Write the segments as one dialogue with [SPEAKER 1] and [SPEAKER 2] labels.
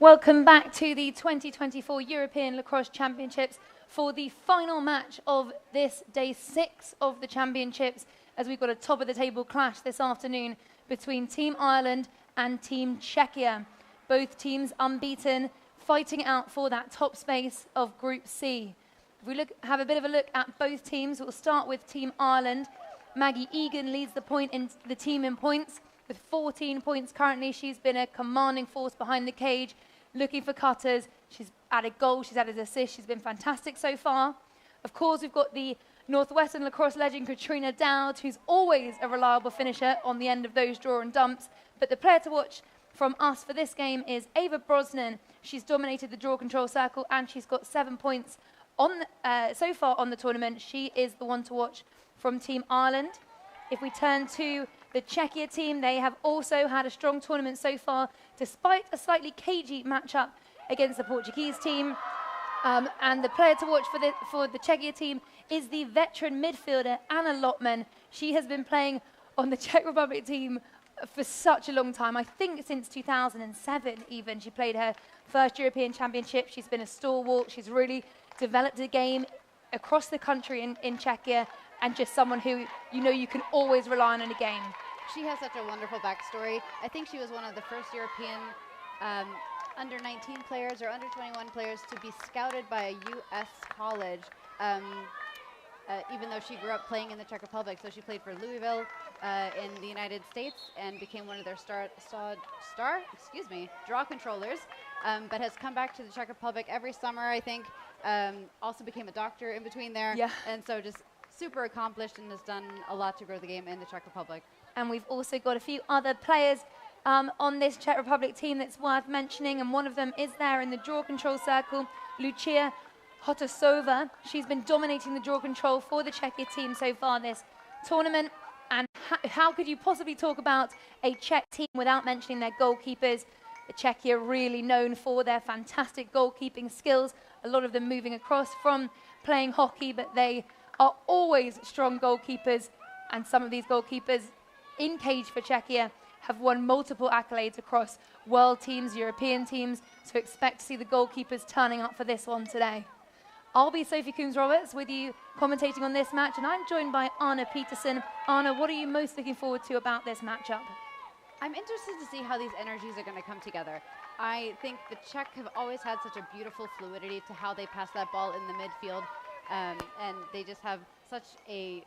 [SPEAKER 1] Welcome back to the 2024 European Lacrosse Championships for the final match of this day 6 of the championships, as we've got a top of the table clash this afternoon between Team Ireland and Team Czechia. Both teams unbeaten, fighting out for that top space of Group C. If we have a bit of a look at both teams, we'll start with Team Ireland. Maggie Egan leads the team in points with 14 points currently. She's been a commanding force behind the cage, looking for cutters. She's added goals, she's added assists. She's been fantastic so far. Of course, we've got the Northwestern lacrosse legend Katrina Dowd, who's always a reliable finisher on the end of those draw and dumps. But the player to watch from us for this game is Ava Brosnan. She's dominated the draw control circle and she's got 7 points on so far on the tournament. She is the one to watch from Team Ireland. If we turn to the Czechia team, they have also had a strong tournament so far, despite a slightly cagey matchup against the Portuguese team. And the player to watch for the Czechia team is the veteran midfielder, Anna Lotman. She has been playing on the Czech Republic team for such a long time. I think since 2007 even. She played her first European Championship. She's been a stalwart. She's really developed the game across the country in Czechia, and just someone who you can always rely on in a game.
[SPEAKER 2] She has such a wonderful backstory. I think she was one of the first European under-19 players or under-21 players to be scouted by a U.S. college, even though she grew up playing in the Czech Republic. So she played for Louisville in the United States and became one of their draw controllers, but has come back to the Czech Republic every summer, I think. Also became a doctor in between there.
[SPEAKER 1] Yeah.
[SPEAKER 2] And so just super accomplished and has done a lot to grow the game in the Czech Republic.
[SPEAKER 1] And we've also got a few other players on this Czech Republic team that's worth mentioning, and one of them is there in the draw control circle, Lucia Hotosova. She's been dominating the draw control for the Czechia team so far this tournament. And how could you possibly talk about a Czech team without mentioning their goalkeepers? The Czechia are really known for their fantastic goalkeeping skills, a lot of them moving across from playing hockey, but they are always strong goalkeepers, and some of these goalkeepers in cage for Czechia have won multiple accolades across world teams, European teams, so expect to see the goalkeepers turning up for this one today. I'll be Sophie Coombs-Roberts with you commentating on this match, and I'm joined by Anna Peterson. Anna, what are you most looking forward to about this matchup?
[SPEAKER 2] I'm interested to see how these energies are going to come together. I think the Czech have always had such a beautiful fluidity to how they pass that ball in the midfield, and they just have such a,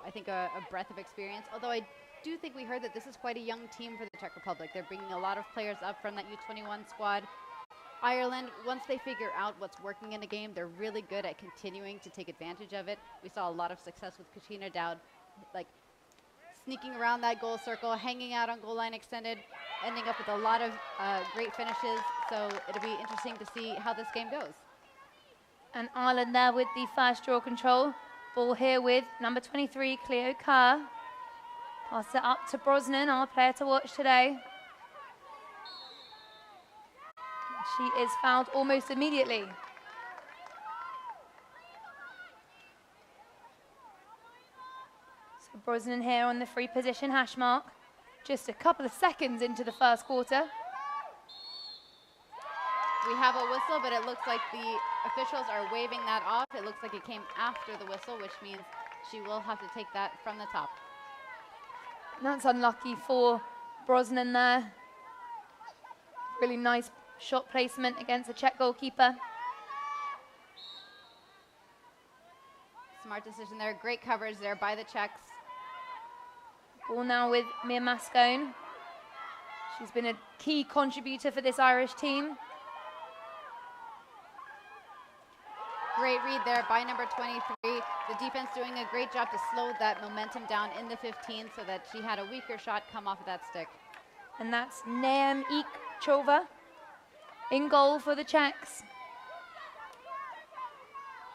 [SPEAKER 2] I think a breadth of experience. Although I do think we heard that this is quite a young team for the Czech Republic. They're bringing a lot of players up from that U21 squad. Ireland, once they figure out what's working in a game, they're really good at continuing to take advantage of it. We saw a lot of success with Katrina Dowd, like sneaking around that goal circle, hanging out on goal line extended, ending up with a lot of great finishes. So it'll be interesting to see how this game goes.
[SPEAKER 1] And Ireland there with the first draw control. Ball here with number 23, Cleo Kerr. Pass it up to Brosnan, our player to watch today. She is fouled almost immediately. So Brosnan here on the free position hash mark. Just a couple of seconds into the first quarter.
[SPEAKER 2] We have a whistle, but it looks like the officials are waving that off. It looks like it came after the whistle, which means she will have to take that from the top.
[SPEAKER 1] That's unlucky for Brosnan there. Really nice shot placement against the Czech goalkeeper.
[SPEAKER 2] Smart decision there. Great coverage there by the Czechs.
[SPEAKER 1] Ball now with Mia Mascone. She's been a key contributor for this Irish team.
[SPEAKER 2] Great read there by number 23. The defense doing a great job to slow that momentum down in the 15 so that she had a weaker shot come off of that stick.
[SPEAKER 1] And that's Naem Ikchova in goal for the Czechs.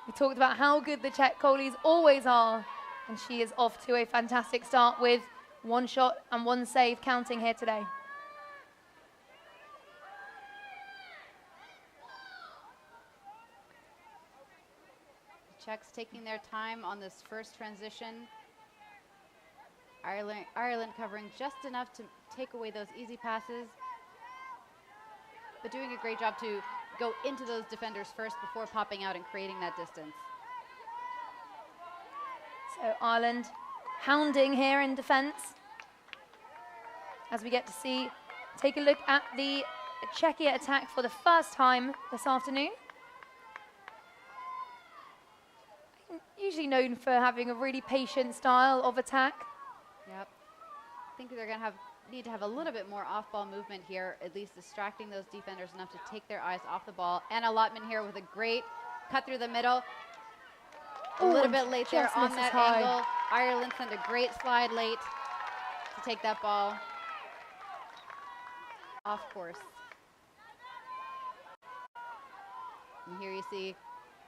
[SPEAKER 1] We talked about how good the Czech goalies always are, and she is off to a fantastic start with 1 shot and 1 save counting here today.
[SPEAKER 2] Czechs taking their time on this first transition. Ireland covering just enough to take away those easy passes. but doing a great job to go into those defenders first before popping out and creating that distance.
[SPEAKER 1] So Ireland hounding here in defense. As we get to see, take a look at the Czechia attack for the first time this afternoon. Usually known for having a really patient style of attack.
[SPEAKER 2] Yep. I think they're going to need to have a little bit more off-ball movement here, at least distracting those defenders enough to take their eyes off the ball. Anna Lotman here with a great cut through the middle. A little bit late there on that angle. Ireland sent a great slide late to take that ball off course. And here you see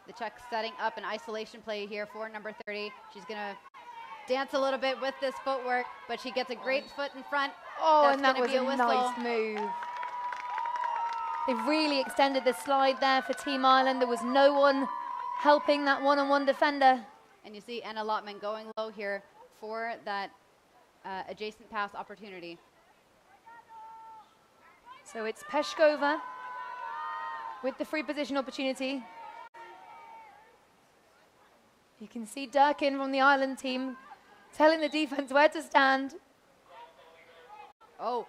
[SPEAKER 2] the Czechs setting up an isolation play here for number 30. She's going to dance a little bit with this footwork, but she gets a great foot in front.
[SPEAKER 1] Oh, and that was a nice move. They really extended the slide there for Team Ireland. There was no one helping that one-on-one defender.
[SPEAKER 2] And you see Anna Lotman going low here for that adjacent pass opportunity.
[SPEAKER 1] So it's Peshkova with the free position opportunity. You can see Durkin from the Ireland team telling the defense where to stand.
[SPEAKER 2] Oh,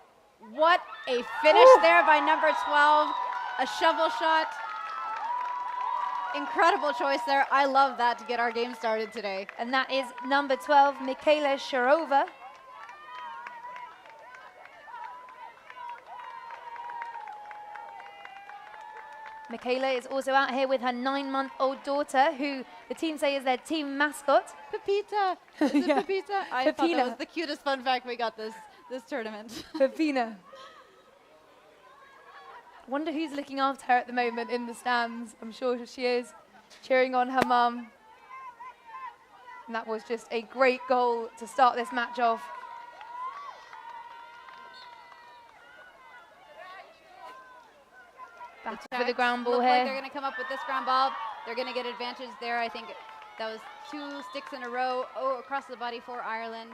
[SPEAKER 2] what a finish there by number 12. A shovel shot. Incredible choice there. I love that to get our game started today.
[SPEAKER 1] And that is number 12, Mikhaila Sharova. Mikhaila is also out here with her 9-month-old daughter, who the team say is their team mascot.
[SPEAKER 2] Pepita. Is it Pepita? I thought
[SPEAKER 1] Pepina.
[SPEAKER 2] that was the cutest fun fact we got this tournament.
[SPEAKER 1] Pepina. Wonder who's looking after her at the moment in the stands. I'm sure she is, cheering on her mum. And that was just a great goal to start this match off. Back for the ground ball here.
[SPEAKER 2] Like they're going to come up with this ground ball. They're going to get advantage there. I think that was 2 sticks in a row across the body for Ireland.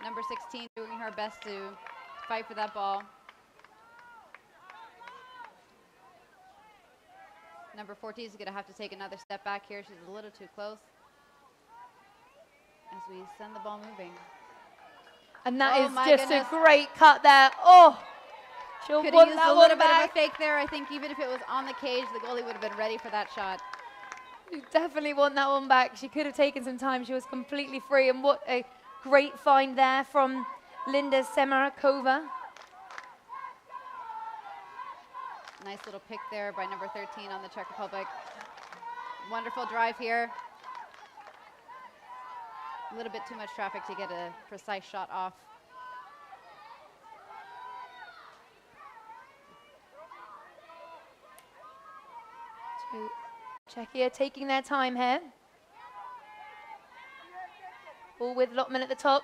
[SPEAKER 2] Number 16 doing her best to fight for that ball. Number 14 is going to have to take another step back here. She's a little too close as we send the ball moving.
[SPEAKER 1] And that is just a great cut there. Oh, she'll
[SPEAKER 2] could
[SPEAKER 1] want
[SPEAKER 2] have used
[SPEAKER 1] that
[SPEAKER 2] a
[SPEAKER 1] one
[SPEAKER 2] little bit
[SPEAKER 1] back.
[SPEAKER 2] of a fake there. I think even if it was on the cage, the goalie would have been ready for that shot.
[SPEAKER 1] You definitely want that one back. She could have taken some time. She was completely free. And what a great find there from Linda Semarakova.
[SPEAKER 2] Nice little pick there by number 13 on the Czech Republic. Wonderful drive here. A little bit too much traffic to get a precise shot off.
[SPEAKER 1] Czechia taking their time here. Ball with Lotman at the top.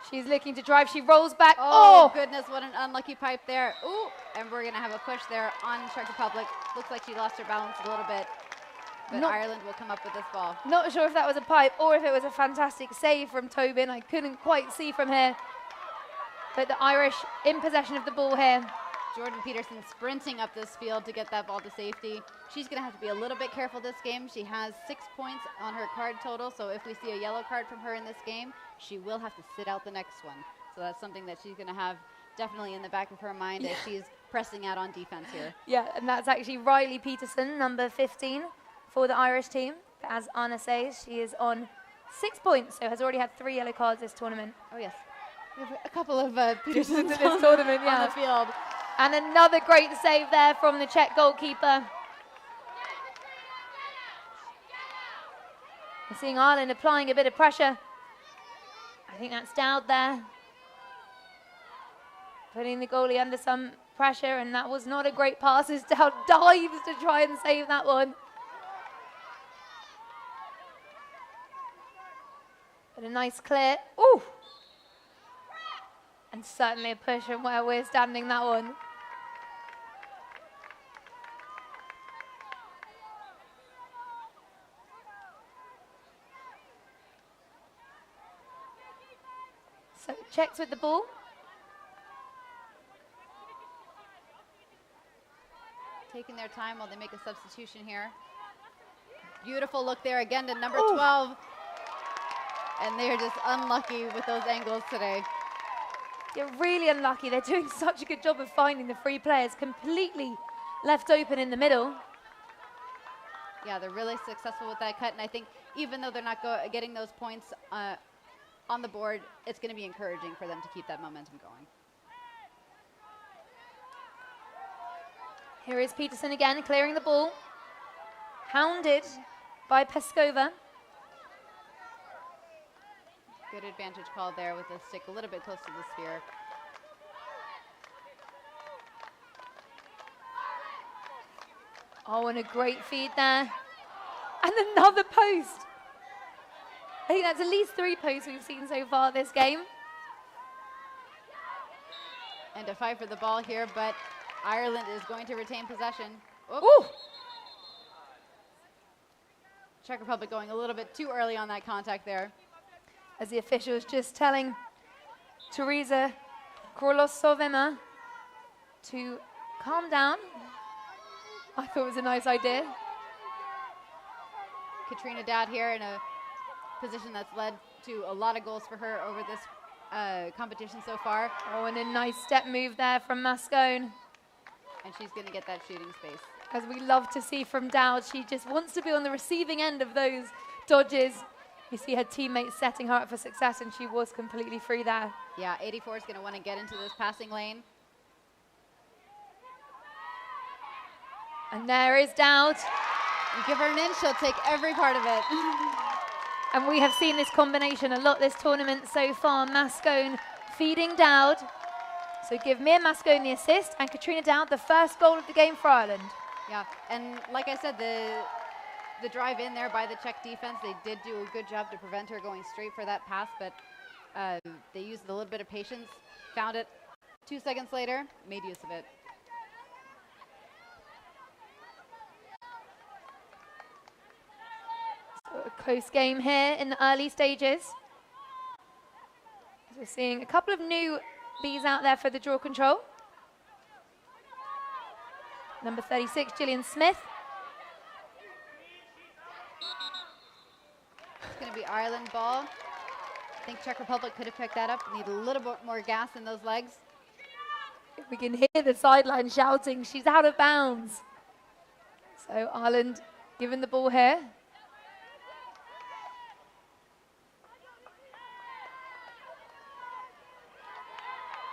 [SPEAKER 1] She's looking to drive. She rolls back.
[SPEAKER 2] Oh, goodness, what an unlucky pipe there. Ooh, and we're going to have a push there on Czech Republic. Looks like she lost her balance a little bit. But Ireland will come up with this ball.
[SPEAKER 1] Not sure if that was a pipe or if it was a fantastic save from Tobin. I couldn't quite see from here. But the Irish in possession of the ball here.
[SPEAKER 2] Jordan Peterson sprinting up this field to get that ball to safety. She's going to have to be a little bit careful this game. She has 6 points on her card total, so if we see a yellow card from her in this game, she will have to sit out the next one. So that's something that she's going to have definitely in the back of her mind as she's pressing out on defense here.
[SPEAKER 1] Yeah, and that's actually Riley Peterson, number 15 for the Irish team. But as Anna says, she is on 6 points, so has already had 3 yellow cards this tournament.
[SPEAKER 2] Oh, yes. We have a couple of Petersons
[SPEAKER 1] in this tournament,
[SPEAKER 2] on the field.
[SPEAKER 1] And another great save there from the Czech goalkeeper. We're seeing Ireland applying a bit of pressure. I think that's Dowd there. Putting the goalie under some pressure, and that was not a great pass as Dowd dives to try and save that one. But a nice clear. Ooh! And certainly a push from where we're standing, that one. So Czechs with the ball.
[SPEAKER 2] Taking their time while they make a substitution here. Beautiful look there again to number 12. And they're just unlucky with those angles today.
[SPEAKER 1] They're really unlucky. They're doing such a good job of finding the free players, completely left open in the middle.
[SPEAKER 2] Yeah, they're really successful with that cut. And I think even though they're not getting those points on the board, it's going to be encouraging for them to keep that momentum going.
[SPEAKER 1] Here is Peterson again, clearing the ball. Hounded by Peskova.
[SPEAKER 2] Good advantage call there with the stick a little bit close to the sphere.
[SPEAKER 1] Oh, and a great feed there. And another post. I think that's at least 3 posts we've seen so far this game.
[SPEAKER 2] And a fight for the ball here, but Ireland is going to retain possession.
[SPEAKER 1] Ooh!
[SPEAKER 2] Czech Republic going a little bit too early on that contact there.
[SPEAKER 1] As the official is just telling Teresa Krolosovema to calm down. I thought it was a nice idea.
[SPEAKER 2] Katrina Dowd here in a position that's led to a lot of goals for her over this competition so far.
[SPEAKER 1] Oh, and a nice step move there from Mascone.
[SPEAKER 2] And she's going to get that shooting space.
[SPEAKER 1] As we love to see from Dowd, she just wants to be on the receiving end of those dodges. You see her teammates setting her up for success, and she was completely free there.
[SPEAKER 2] Yeah, 84 is going to want to get into this passing lane.
[SPEAKER 1] And there is Dowd.
[SPEAKER 2] You give her an inch, she'll take every part of it.
[SPEAKER 1] And we have seen this combination a lot this tournament so far. Mascone feeding Dowd. So give Mia Mascone the assist, and Katrina Dowd the first goal of the game for Ireland.
[SPEAKER 2] Yeah, and like I said, the drive in there by the Czech defense, they did do a good job to prevent her going straight for that pass, but they used a little bit of patience, found it 2 seconds later, made use of it.
[SPEAKER 1] So a close game here in the early stages. As we're seeing a couple of new bees out there for the draw control. Number 36, Gillian Smith.
[SPEAKER 2] It's going to be Ireland ball. I think Czech Republic could have picked that up. Need a little bit more gas in those legs.
[SPEAKER 1] We can hear the sideline shouting, she's out of bounds. So Ireland given the ball here.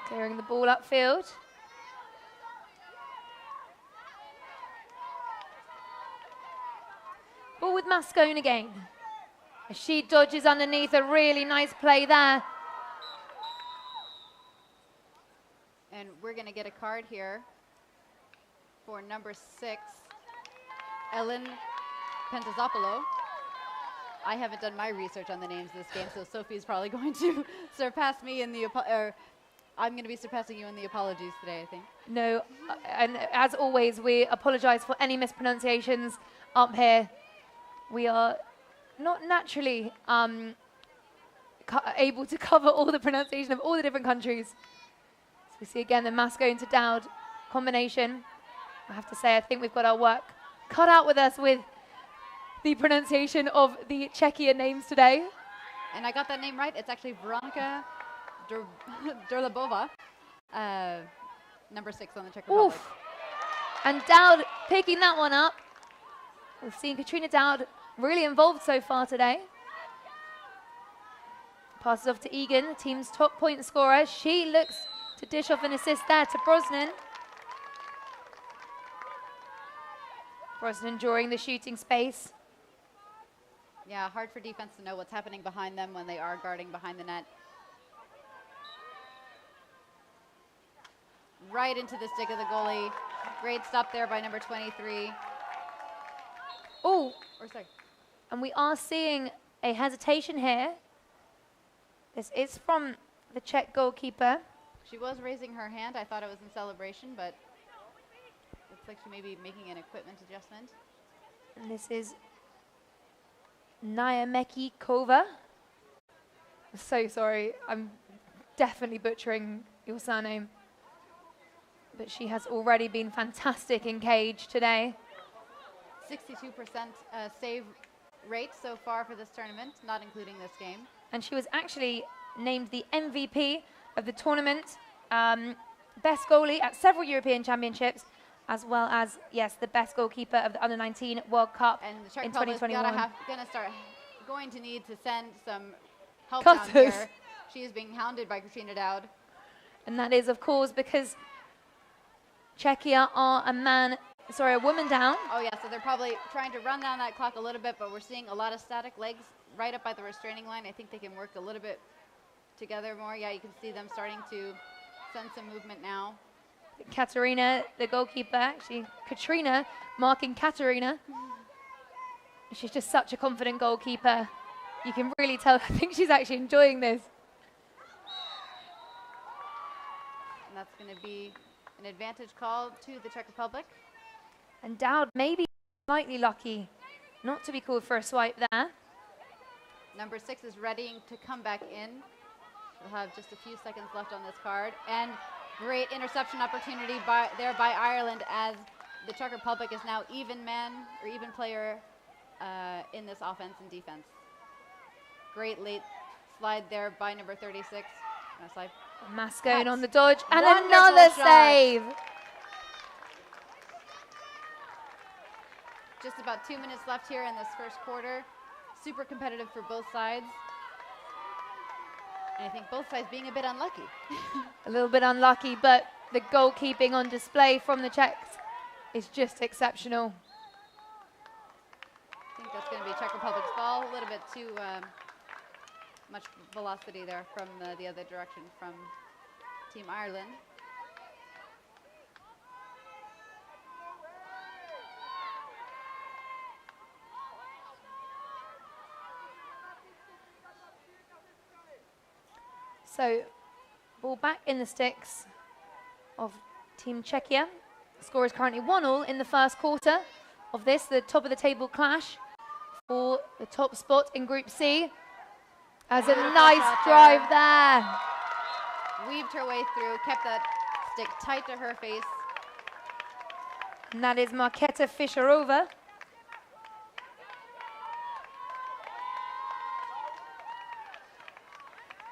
[SPEAKER 1] Clearing the ball upfield. Ball with Mascone again. As she dodges underneath, a really nice play there.
[SPEAKER 2] And we're going to get a card here for number 6, Ellen Pentazopoulos. I haven't done my research on the names of this game, so Sophie's probably going to surpass me in the I'm going to be surpassing you in the apologies today, I think.
[SPEAKER 1] No, and as always, we apologize for any mispronunciations up here. We are not naturally able to cover all the pronunciation of all the different countries. So we see again the Mascone to Dowd combination. I have to say, I think we've got our work cut out with us with the pronunciation of the Czechia names today.
[SPEAKER 2] And I got that name right. It's actually Veronika Durlabova, number 6 on the Czech Republic.
[SPEAKER 1] Oof. And Dowd picking that one up. We've seen Katrina Dowd really involved so far today. Passes off to Egan, the team's top point scorer. She looks to dish off an assist there to Brosnan. Brosnan drawing the shooting space.
[SPEAKER 2] Yeah, hard for defense to know what's happening behind them when they are guarding behind the net. Right into the stick of the goalie. Great stop there by number 23.
[SPEAKER 1] Oh,
[SPEAKER 2] Or sorry.
[SPEAKER 1] and we are seeing a hesitation here. This is from the Czech goalkeeper.
[SPEAKER 2] She was raising her hand. I thought it was in celebration, but looks like she may be making an equipment adjustment.
[SPEAKER 1] And this is Naya Meki Kova. I'm so sorry. I'm definitely butchering your surname. But she has already been fantastic in cage today.
[SPEAKER 2] 62% save rate so far for this tournament, not including this game.
[SPEAKER 1] And she was actually named the MVP of the tournament, best goalie at several European Championships, as well as, yes, the best goalkeeper of the Under-19 World Cup
[SPEAKER 2] and the Czech
[SPEAKER 1] in
[SPEAKER 2] Republic's
[SPEAKER 1] 2021.
[SPEAKER 2] going to need to send some help
[SPEAKER 1] Cutters.
[SPEAKER 2] down here. She is being hounded by Katrina Dowd.
[SPEAKER 1] And that is, of course, because Czechia are a woman down.
[SPEAKER 2] Oh yeah, so they're probably trying to run down that clock a little bit, but we're seeing a lot of static legs right up by the restraining line. I think they can work a little bit together more. Yeah, you can see them starting to send some movement now.
[SPEAKER 1] Katarina, the goalkeeper, actually, Katrina marking Katarina. She's just such a confident goalkeeper. You can really tell, I think she's actually enjoying this.
[SPEAKER 2] And that's going to be an advantage call to the Czech Republic.
[SPEAKER 1] And Dowd maybe slightly lucky not to be called for a swipe there.
[SPEAKER 2] Number 6 is readying to come back in. We'll have just a few seconds left on this card. And great interception opportunity by Ireland, as the Czech Republic is now even player in this offense and defense. Great late slide there by number 36.
[SPEAKER 1] Mascone on the dodge, and
[SPEAKER 2] Wonderful
[SPEAKER 1] another
[SPEAKER 2] shot.
[SPEAKER 1] save.
[SPEAKER 2] Just about 2 minutes left here in this first quarter. Super competitive for both sides. And I think both sides being a bit unlucky.
[SPEAKER 1] A little bit unlucky, but the goalkeeping on display from the Czechs is just exceptional.
[SPEAKER 2] I think that's going to be Czech Republic's ball. A little bit too much velocity there from the other direction from Team Ireland.
[SPEAKER 1] So, ball back in the sticks of Team Czechia. The score is currently 1-1 in the first quarter of this, the top of the table clash for the top spot in Group C. As a nice drive there.
[SPEAKER 2] Weaved her way through, kept that stick tight to her face.
[SPEAKER 1] And that is Marketa Fischerova.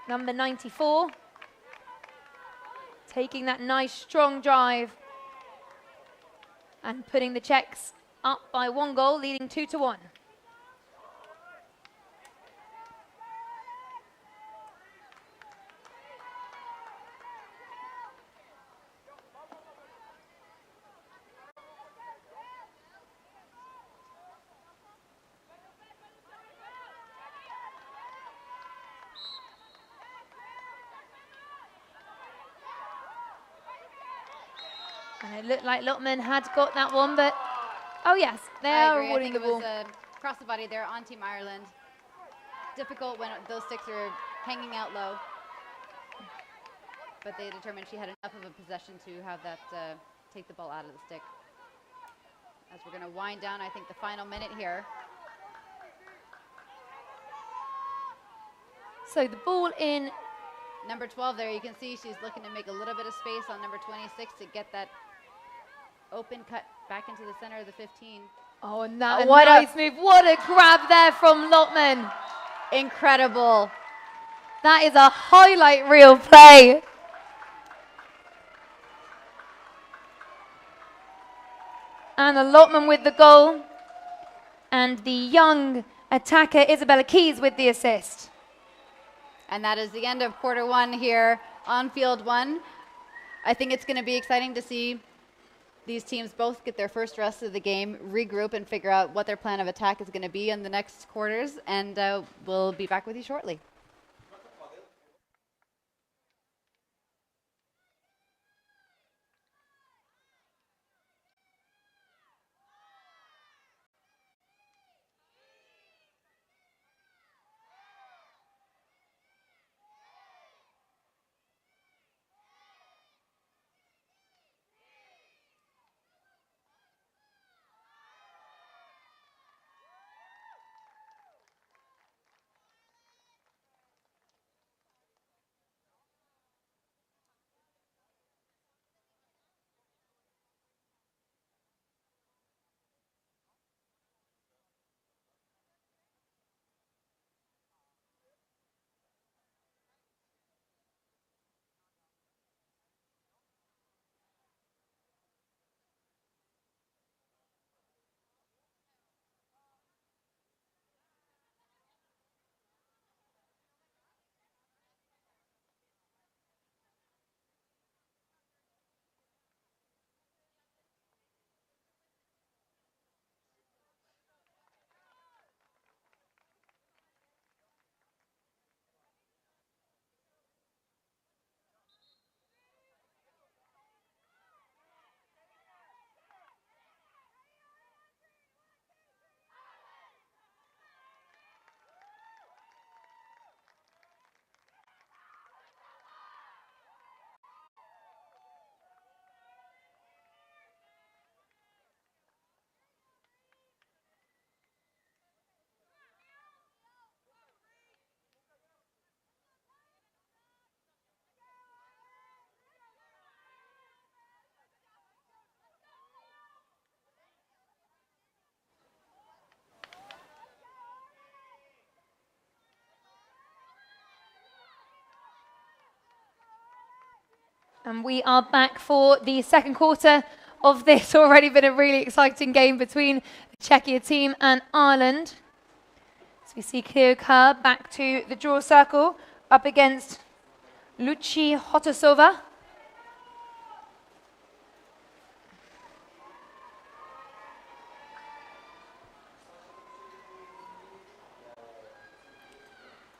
[SPEAKER 1] Number 94, taking that nice strong drive and putting the Czechs up by 1 goal, leading 2-1. And it looked like Lotman had got that one, but oh yes, they are awarding the ball.
[SPEAKER 2] I think it was across the body there on Team Ireland. Difficult when those sticks are hanging out low, but they determined she had enough of a possession to have that take the ball out of the stick. As we're going to wind down, I think, the final minute here.
[SPEAKER 1] So the ball in.
[SPEAKER 2] Number 12 there, you can see she's looking to make a little bit of space on number 26 to get that open cut back into the center of the 15.
[SPEAKER 1] Oh, and that what a nice move. What a grab there from Lotman.
[SPEAKER 2] Incredible.
[SPEAKER 1] That is a highlight reel play. And a Lotman with the goal. And the young attacker Isabella Keys with the assist.
[SPEAKER 2] And that is the end of quarter 1 here on field 1. I think it's going to be exciting to see these teams both get their first rest of the game, regroup, and figure out what their plan of attack is going to be in the next quarters. And we'll be back with you shortly.
[SPEAKER 1] And we are back for the second quarter of this. Already been a really exciting game between the Czechia team and Ireland. So we see Cleo Kerr back to the draw circle, up against Lucie Hotosova.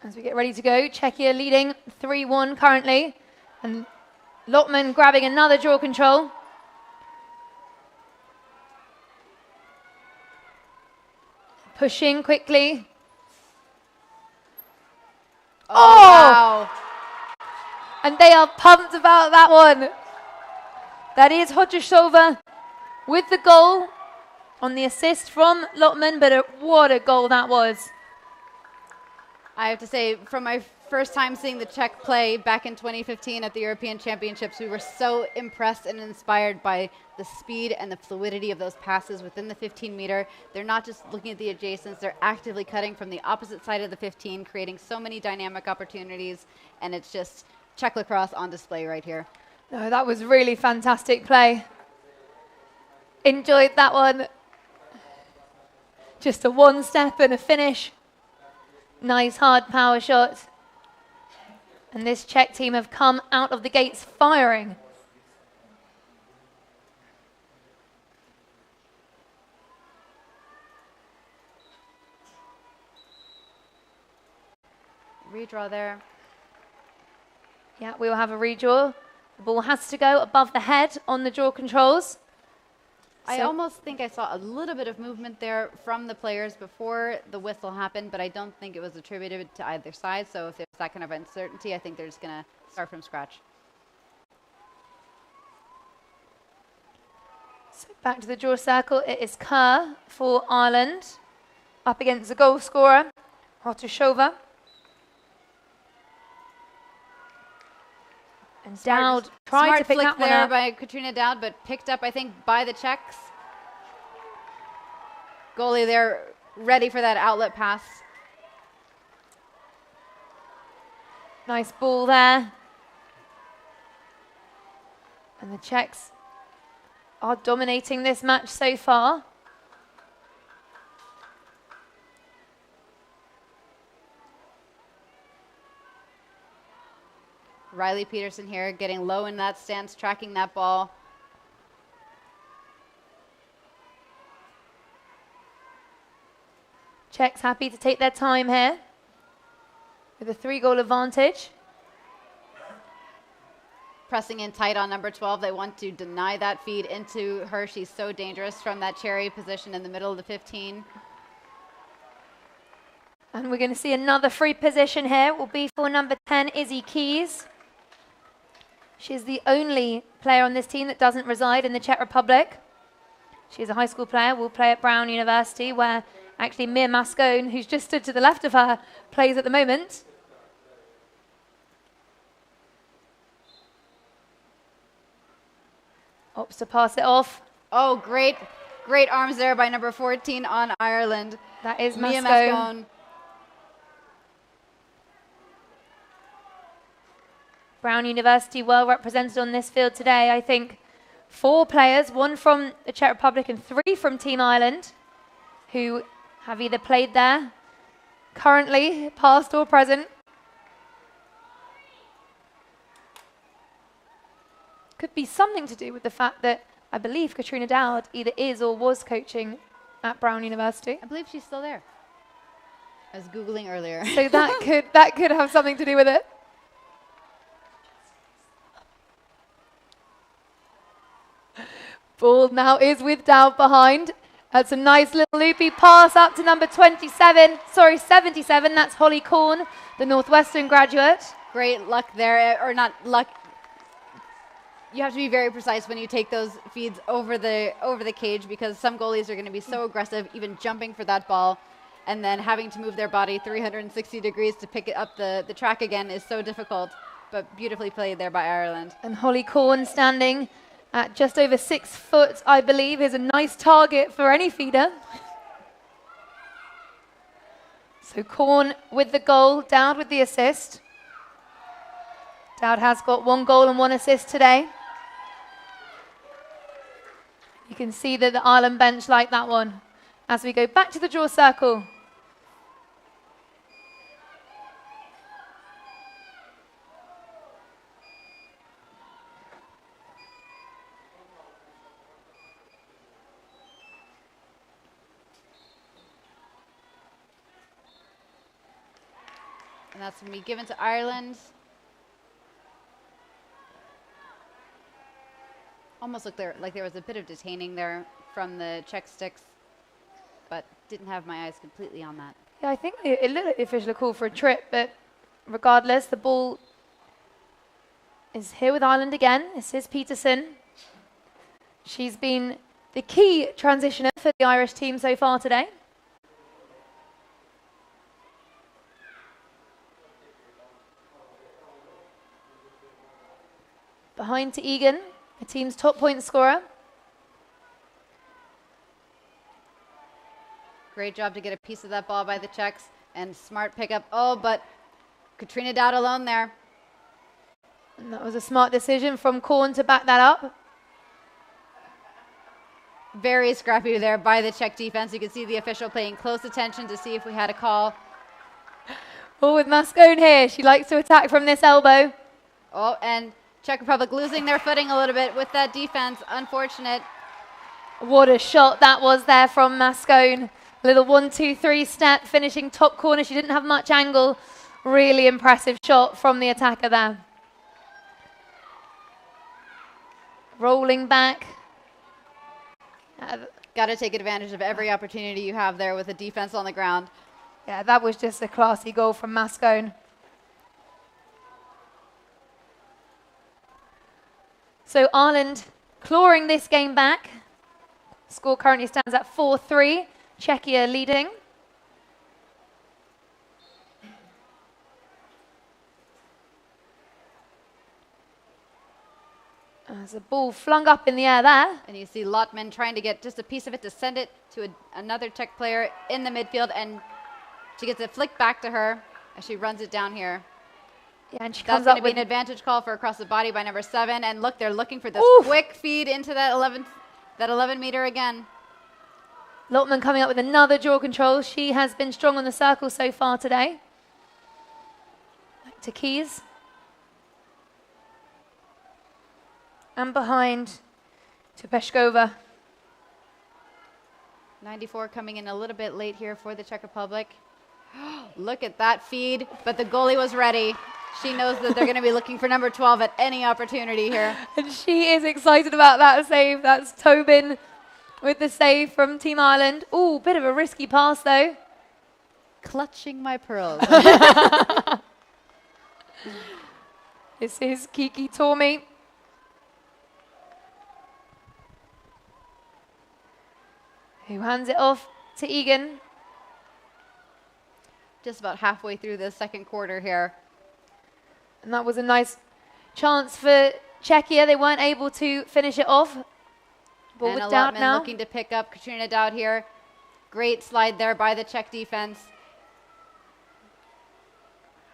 [SPEAKER 1] As we get ready to go, Czechia leading 3-1 currently. And Lotman grabbing another draw control. Pushing quickly.
[SPEAKER 2] Oh! Wow.
[SPEAKER 1] And they are pumped about that one. That is Hotosova with the goal on the assist from Lotman, but what a goal that was.
[SPEAKER 2] I have to say, from my first time seeing the Czech play back in 2015 at the European Championships, we were so impressed and inspired by the speed and the fluidity of those passes within the 15-meter. They're not just looking at the adjacents, they're actively cutting from the opposite side of the 15, creating so many dynamic opportunities, and it's just Czech lacrosse on display right here.
[SPEAKER 1] No, that was really fantastic play. Enjoyed that one. Just a one step and a finish. Nice hard power shot. And this Czech team have come out of the gates firing.
[SPEAKER 2] Redraw there.
[SPEAKER 1] Yeah, we will have a redraw. The ball has to go above the head on the draw controls.
[SPEAKER 2] I almost think I saw a little bit of movement there from the players before the whistle happened, but I don't think it was attributed to either side. So if there's that kind of uncertainty, I think they're just going to start from scratch.
[SPEAKER 1] So back to the draw circle. It is Kerr for Ireland, up against the goal scorer, Hotosova. And Dowd tried to pick that one
[SPEAKER 2] there
[SPEAKER 1] up.
[SPEAKER 2] by Katrina Dowd, but picked up, I think, by the Czechs. Goalie there, ready for that outlet pass.
[SPEAKER 1] Nice ball there. And the Czechs are dominating this match so far.
[SPEAKER 2] Riley Peterson here getting low in that stance, tracking that ball.
[SPEAKER 1] Czechs happy to take their time here with a 3-goal advantage.
[SPEAKER 2] Pressing in tight on number 12. They want to deny that feed into her. She's so dangerous from that cherry position in the middle of the 15.
[SPEAKER 1] And we're going to see another free position here. It will be for number 10, Izzy Keys. She's the only player on this team that doesn't reside in the Czech Republic. She's a high school player, will play at Brown University, where actually Mir Mascone, who's just stood to the left of her, plays at the moment. Opts to pass it off.
[SPEAKER 2] Oh, great arms there by number 14 on Ireland.
[SPEAKER 1] That is
[SPEAKER 2] Mia
[SPEAKER 1] Mascone.
[SPEAKER 2] Mascone.
[SPEAKER 1] Brown University well represented on this field today. I think 4 players, 1 from the Czech Republic and 3 from Team Ireland, who have either played there currently, past or present. Could be something to do with the fact that I believe Katrina Dowd either is or was coaching at Brown University.
[SPEAKER 2] I believe she's still there. I was Googling earlier.
[SPEAKER 1] So that could have something to do with it. Ball now is with Dowd behind. That's a nice little loopy pass up to number 77. That's Holly Korn, the Northwestern graduate.
[SPEAKER 2] Great luck there, or not luck. You have to be very precise when you take those feeds over the cage, because some goalies are going to be so aggressive, even jumping for that ball, and then having to move their body 360 degrees to pick it up the track again is so difficult, but beautifully played there by Ireland.
[SPEAKER 1] And Holly Korn standing at just over 6 foot, I believe, is a nice target for any feeder. So Korn with the goal, Dowd with the assist. Dowd has got 1 goal and 1 assist today. You can see that the Ireland bench like that one. As we go back to the draw circle.
[SPEAKER 2] And that's going to be given to Ireland. Almost looked like there was a bit of detaining there from the Czech sticks, but didn't have my eyes completely on that.
[SPEAKER 1] Yeah, I think it looked like the official call for a trip, but regardless, the ball is here with Ireland again. This is Peterson. She's been the key transitioner for the Irish team so far today. Behind to Egan, the team's top point scorer.
[SPEAKER 2] Great job to get a piece of that ball by the Czechs, and smart pickup. Oh, but Katrina Dowd alone there.
[SPEAKER 1] And that was a smart decision from Korn to back that up.
[SPEAKER 2] Very scrappy there by the Czech defense. You can see the official paying close attention to see if we had a call.
[SPEAKER 1] Oh, with Mascone here. She likes to attack from this elbow.
[SPEAKER 2] Oh, and Czech Republic losing their footing a little bit with that defense. Unfortunate.
[SPEAKER 1] What a shot that was there from Mascone. Little 1-2-3 step, finishing top corner. She didn't have much angle. Really impressive shot from the attacker there. Rolling back.
[SPEAKER 2] Got to take advantage of every opportunity you have there with the defense on the ground.
[SPEAKER 1] Yeah, that was just a classy goal from Mascone. So Ireland clawing this game back. Score currently stands at 4-3. Czechia leading. There's a ball flung up in the air there.
[SPEAKER 2] And you see Lotman trying to get just a piece of it to send it to another Czech player in the midfield, and she gets it flicked back to her as she runs it down here.
[SPEAKER 1] Yeah, and she
[SPEAKER 2] That's
[SPEAKER 1] comes
[SPEAKER 2] going
[SPEAKER 1] up
[SPEAKER 2] to be
[SPEAKER 1] with
[SPEAKER 2] an advantage call for across the body by number 7. And look, they're looking for this quick feed into that 11 meter again.
[SPEAKER 1] Lotman coming up with another draw control. She has been strong on the circle so far today. Back to Keys. And behind to Peshkova.
[SPEAKER 2] 94 coming in a little bit late here for the Czech Republic. Look at that feed, but the goalie was ready. She knows that they're going to be looking for number 12 at any opportunity here.
[SPEAKER 1] And she is excited about that save. That's Tobin with the save from Team Ireland. Ooh, bit of a risky pass though.
[SPEAKER 2] Clutching my pearls.
[SPEAKER 1] This is Kiki Tormey. Who hands it off to Egan.
[SPEAKER 2] Just about halfway through the second quarter here.
[SPEAKER 1] And that was a nice chance for Czechia. They weren't able to finish it off. But
[SPEAKER 2] And
[SPEAKER 1] with
[SPEAKER 2] a
[SPEAKER 1] Dowd
[SPEAKER 2] Lotman
[SPEAKER 1] now.
[SPEAKER 2] looking to pick up Katrina Dowd here. Great slide there by the Czech defense.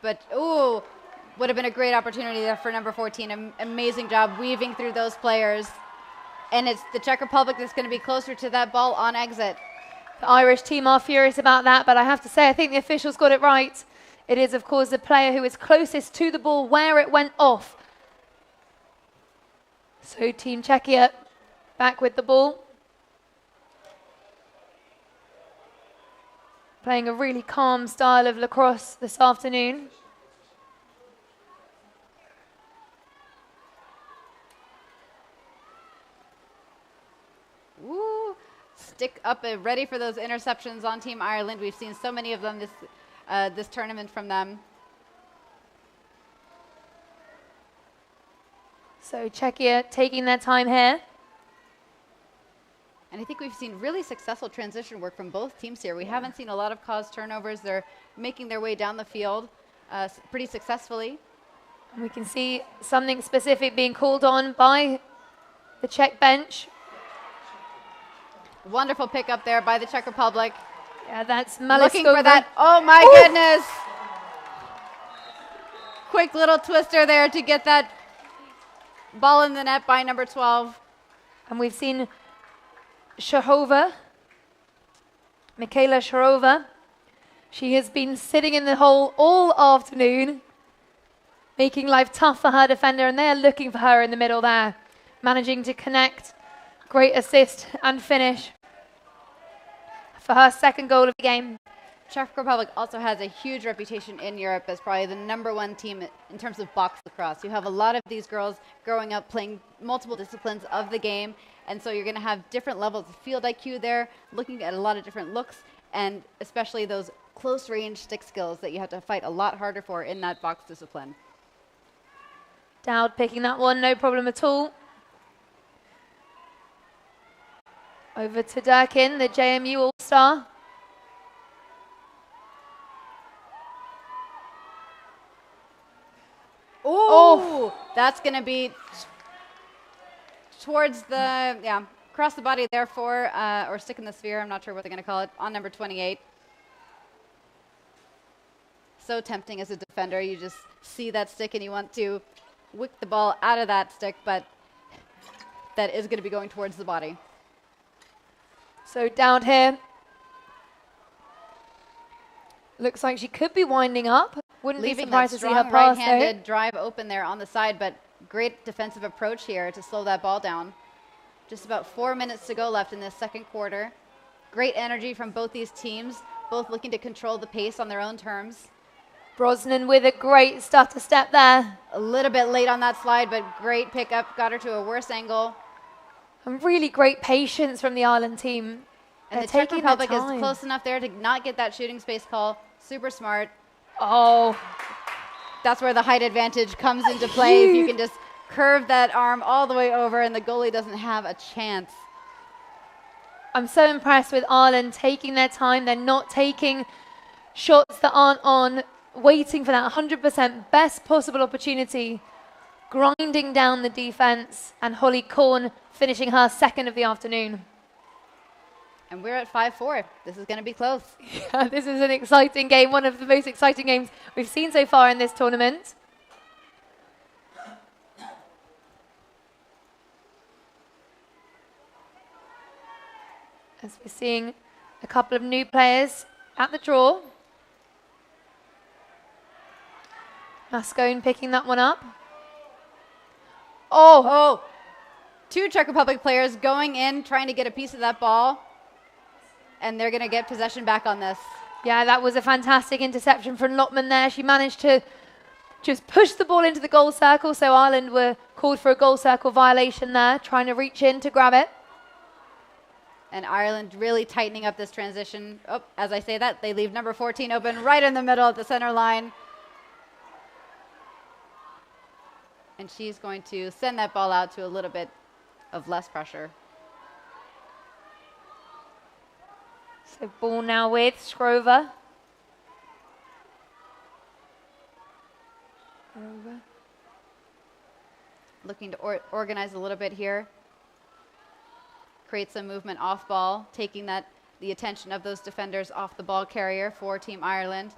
[SPEAKER 2] But, ooh, would have been a great opportunity there for number 14. Amazing job weaving through those players. And it's the Czech Republic that's going to be closer to that ball on exit.
[SPEAKER 1] The Irish team are furious about that, but I have to say, I think the officials got it right. It is, of course, the player who is closest to the ball where it went off. So Team Czechia back with the ball. Playing a really calm style of lacrosse this afternoon.
[SPEAKER 2] Ooh, stick up and ready for those interceptions on Team Ireland. We've seen so many of them this tournament from them.
[SPEAKER 1] So Czechia taking their time here.
[SPEAKER 2] And I think we've seen really successful transition work from both teams here. We haven't seen a lot of caused turnovers. They're making their way down the field pretty successfully.
[SPEAKER 1] And we can see something specific being called on by the Czech bench.
[SPEAKER 2] Wonderful pickup there by the Czech Republic.
[SPEAKER 1] Yeah, that's
[SPEAKER 2] Looking
[SPEAKER 1] Maliskova.
[SPEAKER 2] for that. Oh my goodness. Quick little twister there to get that ball in the net by number 12.
[SPEAKER 1] And we've seen Shahova, Michaela Sharova. She has been sitting in the hole all afternoon, making life tough for her defender, and they are looking for her in the middle there, managing to connect. Great assist and finish for her second goal of the game.
[SPEAKER 2] Czech Republic also has a huge reputation in Europe as probably the #1 team in terms of box lacrosse. You have a lot of these girls growing up playing multiple disciplines of the game, and so you're going to have different levels of field IQ there, looking at a lot of different looks, and especially those close-range stick skills that you have to fight a lot harder for in that box discipline.
[SPEAKER 1] Dowd picking that one, no problem at all. Over to Durkin, the JMU All-Star.
[SPEAKER 2] Oh, that's going to be towards the, across the body there for, or stick in the sphere, I'm not sure what they're going to call it, on number 28. So tempting as a defender. You just see that stick and you want to wick the ball out of that stick, but that is going to be going towards the body.
[SPEAKER 1] So down here, looks like she could be winding up. Wouldn't be surprised to see her pass.
[SPEAKER 2] Right-handed drive open there on the side, but great defensive approach here to slow that ball down. Just about 4 minutes to go left in this second quarter. Great energy from both these teams, both looking to control the pace on their own terms.
[SPEAKER 1] Brosnan with a great stutter step there.
[SPEAKER 2] A little bit late on that slide, but great pickup, got her to a worse angle.
[SPEAKER 1] And really great patience from the Ireland team.
[SPEAKER 2] And the Czech Republic is close enough there to not get that shooting space call. Super smart.
[SPEAKER 1] Oh.
[SPEAKER 2] That's where the height advantage comes into play. If you can just curve that arm all the way over and the goalie doesn't have a chance.
[SPEAKER 1] I'm so impressed with Ireland taking their time. They're not taking shots that aren't on, waiting for that 100% best possible opportunity, grinding down the defense, and Holly Korn finishing her second of the afternoon.
[SPEAKER 2] And we're at 5-4. This is going to be close.
[SPEAKER 1] Yeah, this is an exciting game, one of the most exciting games we've seen so far in this tournament. As we're seeing a couple of new players at the draw. Mascone picking that one up.
[SPEAKER 2] Oh, two Czech Republic players going in, trying to get a piece of that ball. And they're going to get possession back on this.
[SPEAKER 1] Yeah, that was a fantastic interception from Lotman there. She managed to just push the ball into the goal circle, so Ireland were called for a goal circle violation there, trying to reach in to grab it.
[SPEAKER 2] And Ireland really tightening up this transition. Oh, as I say that, they leave number 14 open right in the middle at the center line. And she's going to send that ball out to a little bit of less pressure.
[SPEAKER 1] So ball now with Skrova.
[SPEAKER 2] Looking to organize a little bit here. Create some movement off ball, taking the attention of those defenders off the ball carrier for Team Ireland.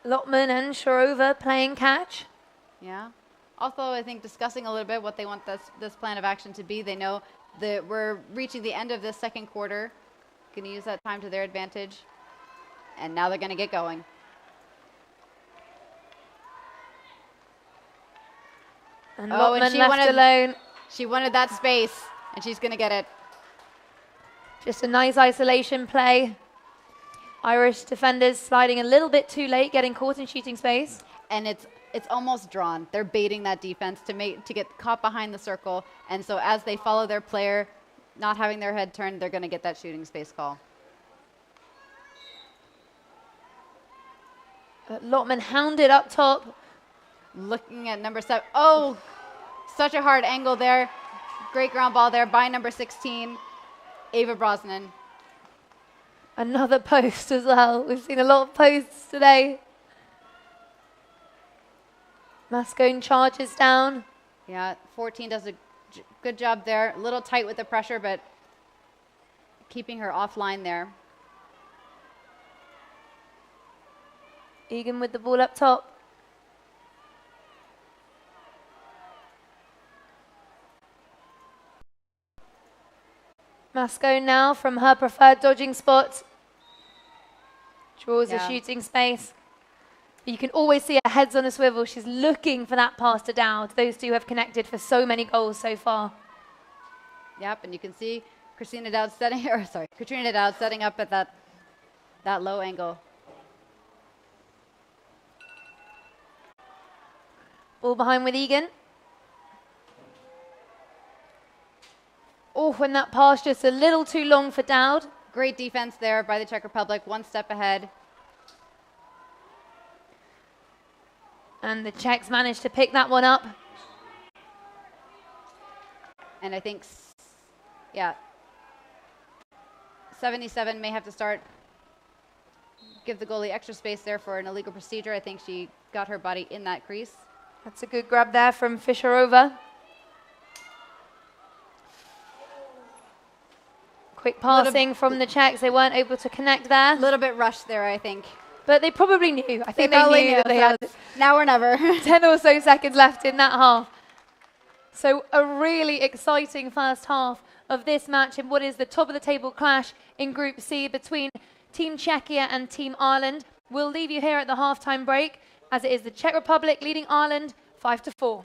[SPEAKER 1] Lotman and Sharova playing catch.
[SPEAKER 2] Yeah. Also, I think discussing a little bit what they want this plan of action to be. They know that we're reaching the end of this second quarter. Going to use that time to their advantage. And now they're going to get going.
[SPEAKER 1] And Lotman left alone.
[SPEAKER 2] She wanted that space, and she's going to get it.
[SPEAKER 1] Just a nice isolation play. Irish defenders sliding a little bit too late, getting caught in shooting space.
[SPEAKER 2] And it's almost drawn. They're baiting that defense to get caught behind the circle. And so as they follow their player, not having their head turned, they're going to get that shooting space call.
[SPEAKER 1] Lotman hounded up top.
[SPEAKER 2] Looking at number 7. Oh, such a hard angle there. Great ground ball there by number 16, Ava Brosnan.
[SPEAKER 1] Another post as well. We've seen a lot of posts today. Mascone charges down.
[SPEAKER 2] Yeah, 14 does a good job there. A little tight with the pressure, but keeping her offline there.
[SPEAKER 1] Egan with the ball up top. Masco now from her preferred dodging spot. Draws a shooting space. You can always see her head's on a swivel. She's looking for that pass to Dowd. Those two have connected for so many goals so far.
[SPEAKER 2] Yep, and you can see Katrina Dowd setting up at that low angle.
[SPEAKER 1] Ball behind with Egan. Oh, and that pass just a little too long for Dowd.
[SPEAKER 2] Great defense there by the Czech Republic, one step ahead.
[SPEAKER 1] And the Czechs managed to pick that one up.
[SPEAKER 2] And I think, yeah, 77 may have to start, give the goalie extra space there for an illegal procedure. I think she got her body in that crease.
[SPEAKER 1] That's a good grab there from Fischerova. Quick passing from the Czechs. They weren't able to connect there.
[SPEAKER 2] A little bit rushed there, I think.
[SPEAKER 1] But they probably knew. I think they knew that they had
[SPEAKER 2] now or never.
[SPEAKER 1] 10 or so seconds left in that half. So a really exciting first half of this match in what is the top of the table clash in Group C between Team Czechia and Team Ireland. We'll leave you here at the halftime break as it is the Czech Republic leading Ireland 5-4.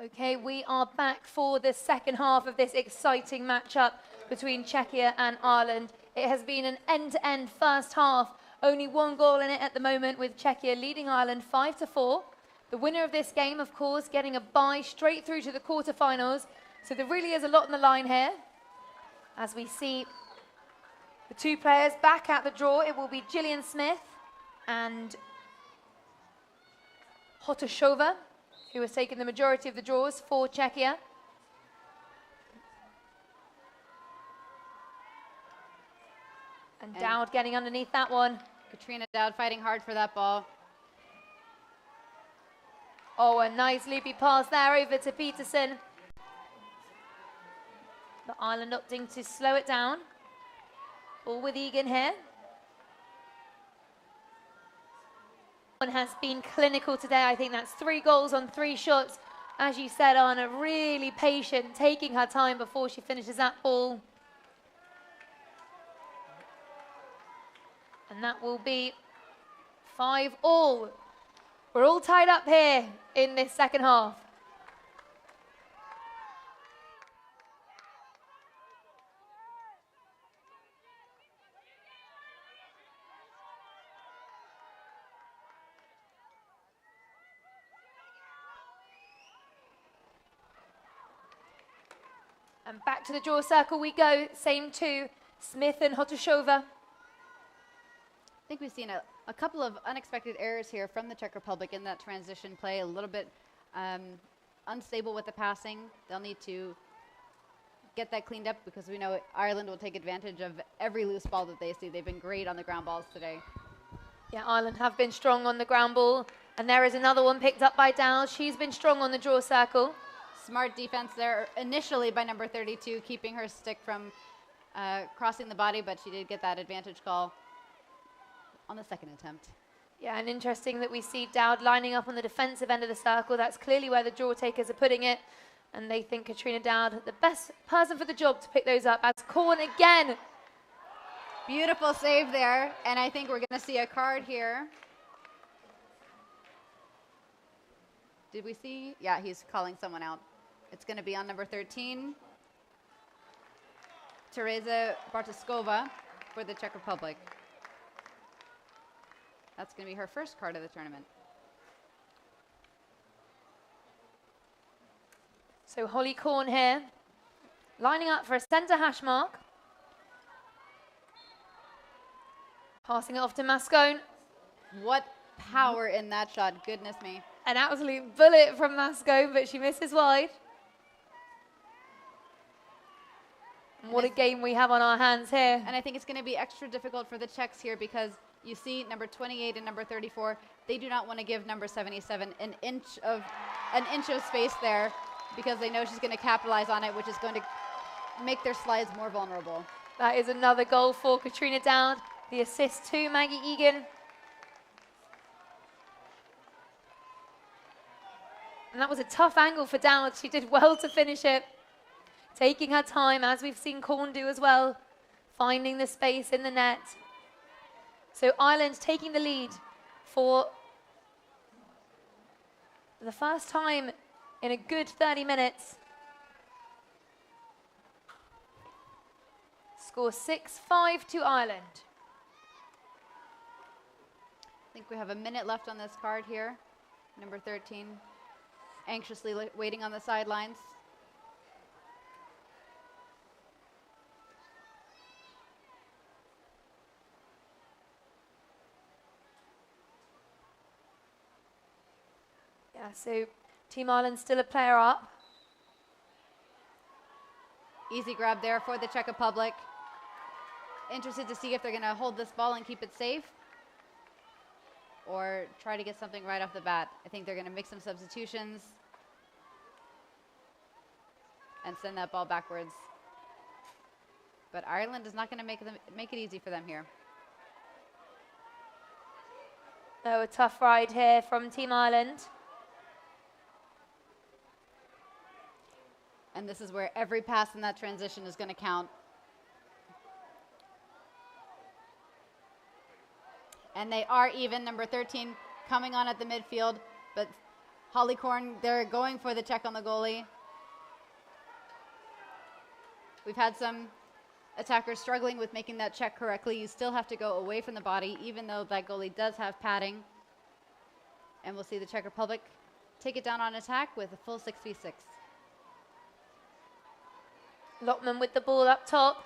[SPEAKER 1] Okay, we are back for the second half of this exciting matchup between Czechia and Ireland. It has been an end-to-end first half. Only one goal in it at the moment, with Czechia leading Ireland 5-4. The winner of this game, of course, getting a bye straight through to the quarterfinals. So there really is a lot on the line here. As we see the two players back at the draw, it will be Gillian Smith and Hotoshova, who has taken the majority of the draws for Czechia. And Dowd getting underneath that one.
[SPEAKER 2] Katrina Dowd fighting hard for that ball.
[SPEAKER 1] Oh, a nice loopy pass there over to Peterson. But Ireland opting to slow it down. Ball with Egan here. One has been clinical today. I think that's 3 goals on 3 shots. As you said, Anna, really patient, taking her time before she finishes that ball. And that will be 5-all. We're all tied up here in this second half. And back to the draw circle we go. Same two, Smith and Hotoshova.
[SPEAKER 2] I think we've seen a couple of unexpected errors here from the Czech Republic in that transition play. A little bit unstable with the passing. They'll need to get that cleaned up, because we know Ireland will take advantage of every loose ball that they see. They've been great on the ground balls today.
[SPEAKER 1] Yeah, Ireland have been strong on the ground ball. And there is another one picked up by Dowd. She's been strong on the draw circle.
[SPEAKER 2] Smart defense there initially by number 32, keeping her stick from crossing the body, but she did get that advantage call on the second attempt.
[SPEAKER 1] Yeah, and interesting that we see Dowd lining up on the defensive end of the circle. That's clearly where the draw takers are putting it. And they think Katrina Dowd, the best person for the job to pick those up. As Korn again.
[SPEAKER 2] Beautiful save there. And I think we're going to see a card here. Did we see? Yeah, he's calling someone out. It's going to be on number 13, Teresa Bartoskova for the Czech Republic. That's going to be her first card of the tournament.
[SPEAKER 1] So Holly Korn here, lining up for a centre hash mark. Passing it off to Mascone.
[SPEAKER 2] What power in that shot, goodness me.
[SPEAKER 1] An absolute bullet from Mascone, but she misses wide. And what a game we have on our hands here.
[SPEAKER 2] And I think it's going to be extra difficult for the Czechs here, because you see number 28 and number 34, they do not want to give number 77 an inch of space there, because they know she's going to capitalize on it, which is going to make their slides more vulnerable.
[SPEAKER 1] That is another goal for Katrina Dowd. The assist to Maggie Egan. And that was a tough angle for Dowd. She did well to finish it. Taking her time, as we've seen Korn do as well. Finding the space in the net. So Ireland taking the lead for the first time in a good 30 minutes. Score 6-5 to Ireland.
[SPEAKER 2] I think we have a minute left on this card here. Number 13, anxiously waiting on the sidelines.
[SPEAKER 1] Yeah, so Team Ireland still a player up.
[SPEAKER 2] Easy grab there for the Czech Republic. Interested to see if they're going to hold this ball and keep it safe, or try to get something right off the bat. I think they're going to make some substitutions and send that ball backwards. But Ireland is not going to make it easy for them here.
[SPEAKER 1] Oh, a tough ride here from Team Ireland.
[SPEAKER 2] And this is where every pass in that transition is going to count. And they are even. Number 13 coming on at the midfield, but Hollycorn, they're going for the check on the goalie. We've had some attackers struggling with making that check correctly. You still have to go away from the body, even though that goalie does have padding. And we'll see the Czech Republic take it down on attack with a full 6v6.
[SPEAKER 1] Lockman with the ball up top.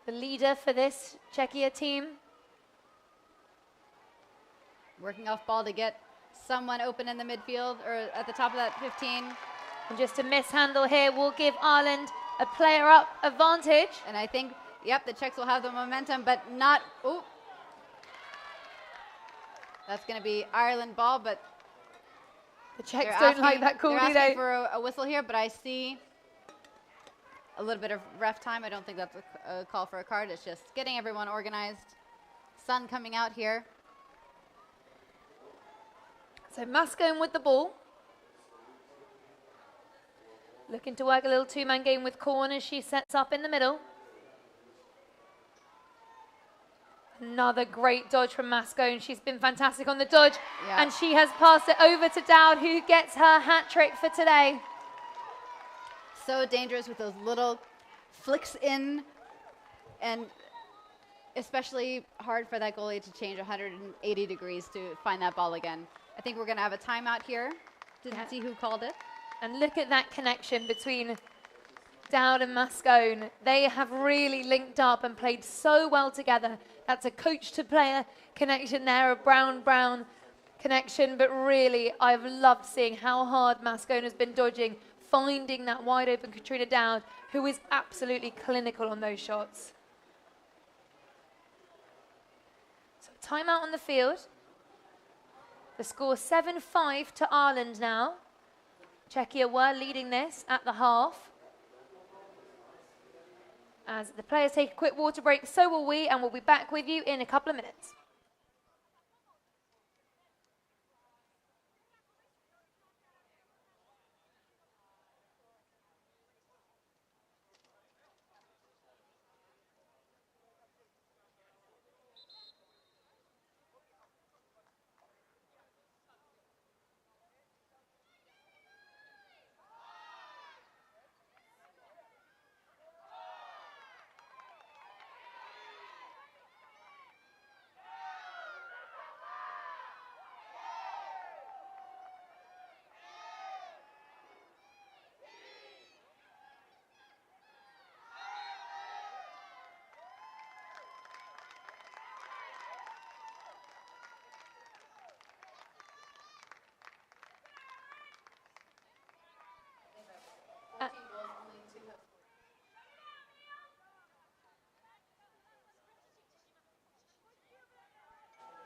[SPEAKER 1] The leader for this Czechia team.
[SPEAKER 2] Working off ball to get someone open in the midfield or at the top of that 15.
[SPEAKER 1] And just a mishandle here will give Ireland a player up advantage.
[SPEAKER 2] And I think, yep, the Czechs will have the momentum, but not, ooh. That's going to be Ireland ball, but
[SPEAKER 1] the Czechs don't like that call, do they?
[SPEAKER 2] They're asking for a whistle here, but I see a little bit of ref time. I don't think that's a call for a card. It's just getting everyone organized. Sun coming out here.
[SPEAKER 1] So Mascone with the ball. Looking to work a little two-man game with Korn as she sets up in the middle. Another great dodge from Mascone. She's been fantastic on the dodge.
[SPEAKER 2] Yeah.
[SPEAKER 1] And she has passed it over to Dowd, who gets her hat trick for today.
[SPEAKER 2] So dangerous with those little flicks in, and especially hard for that goalie to change 180 degrees to find that ball again. I think we're going to have a timeout here. Didn't see who called it.
[SPEAKER 1] And look at that connection between Dowd and Mascone. They have really linked up and played so well together. That's a coach-to-player connection there, a Brown-Brown connection. But really, I've loved seeing how hard Mascone has been dodging, finding that wide-open Katrina Dowd, who is absolutely clinical on those shots. So timeout on the field. The score 7-5 to Ireland now. Czechia were leading this at the half. As the players take a quick water break, so will we, and we'll be back with you in a couple of minutes.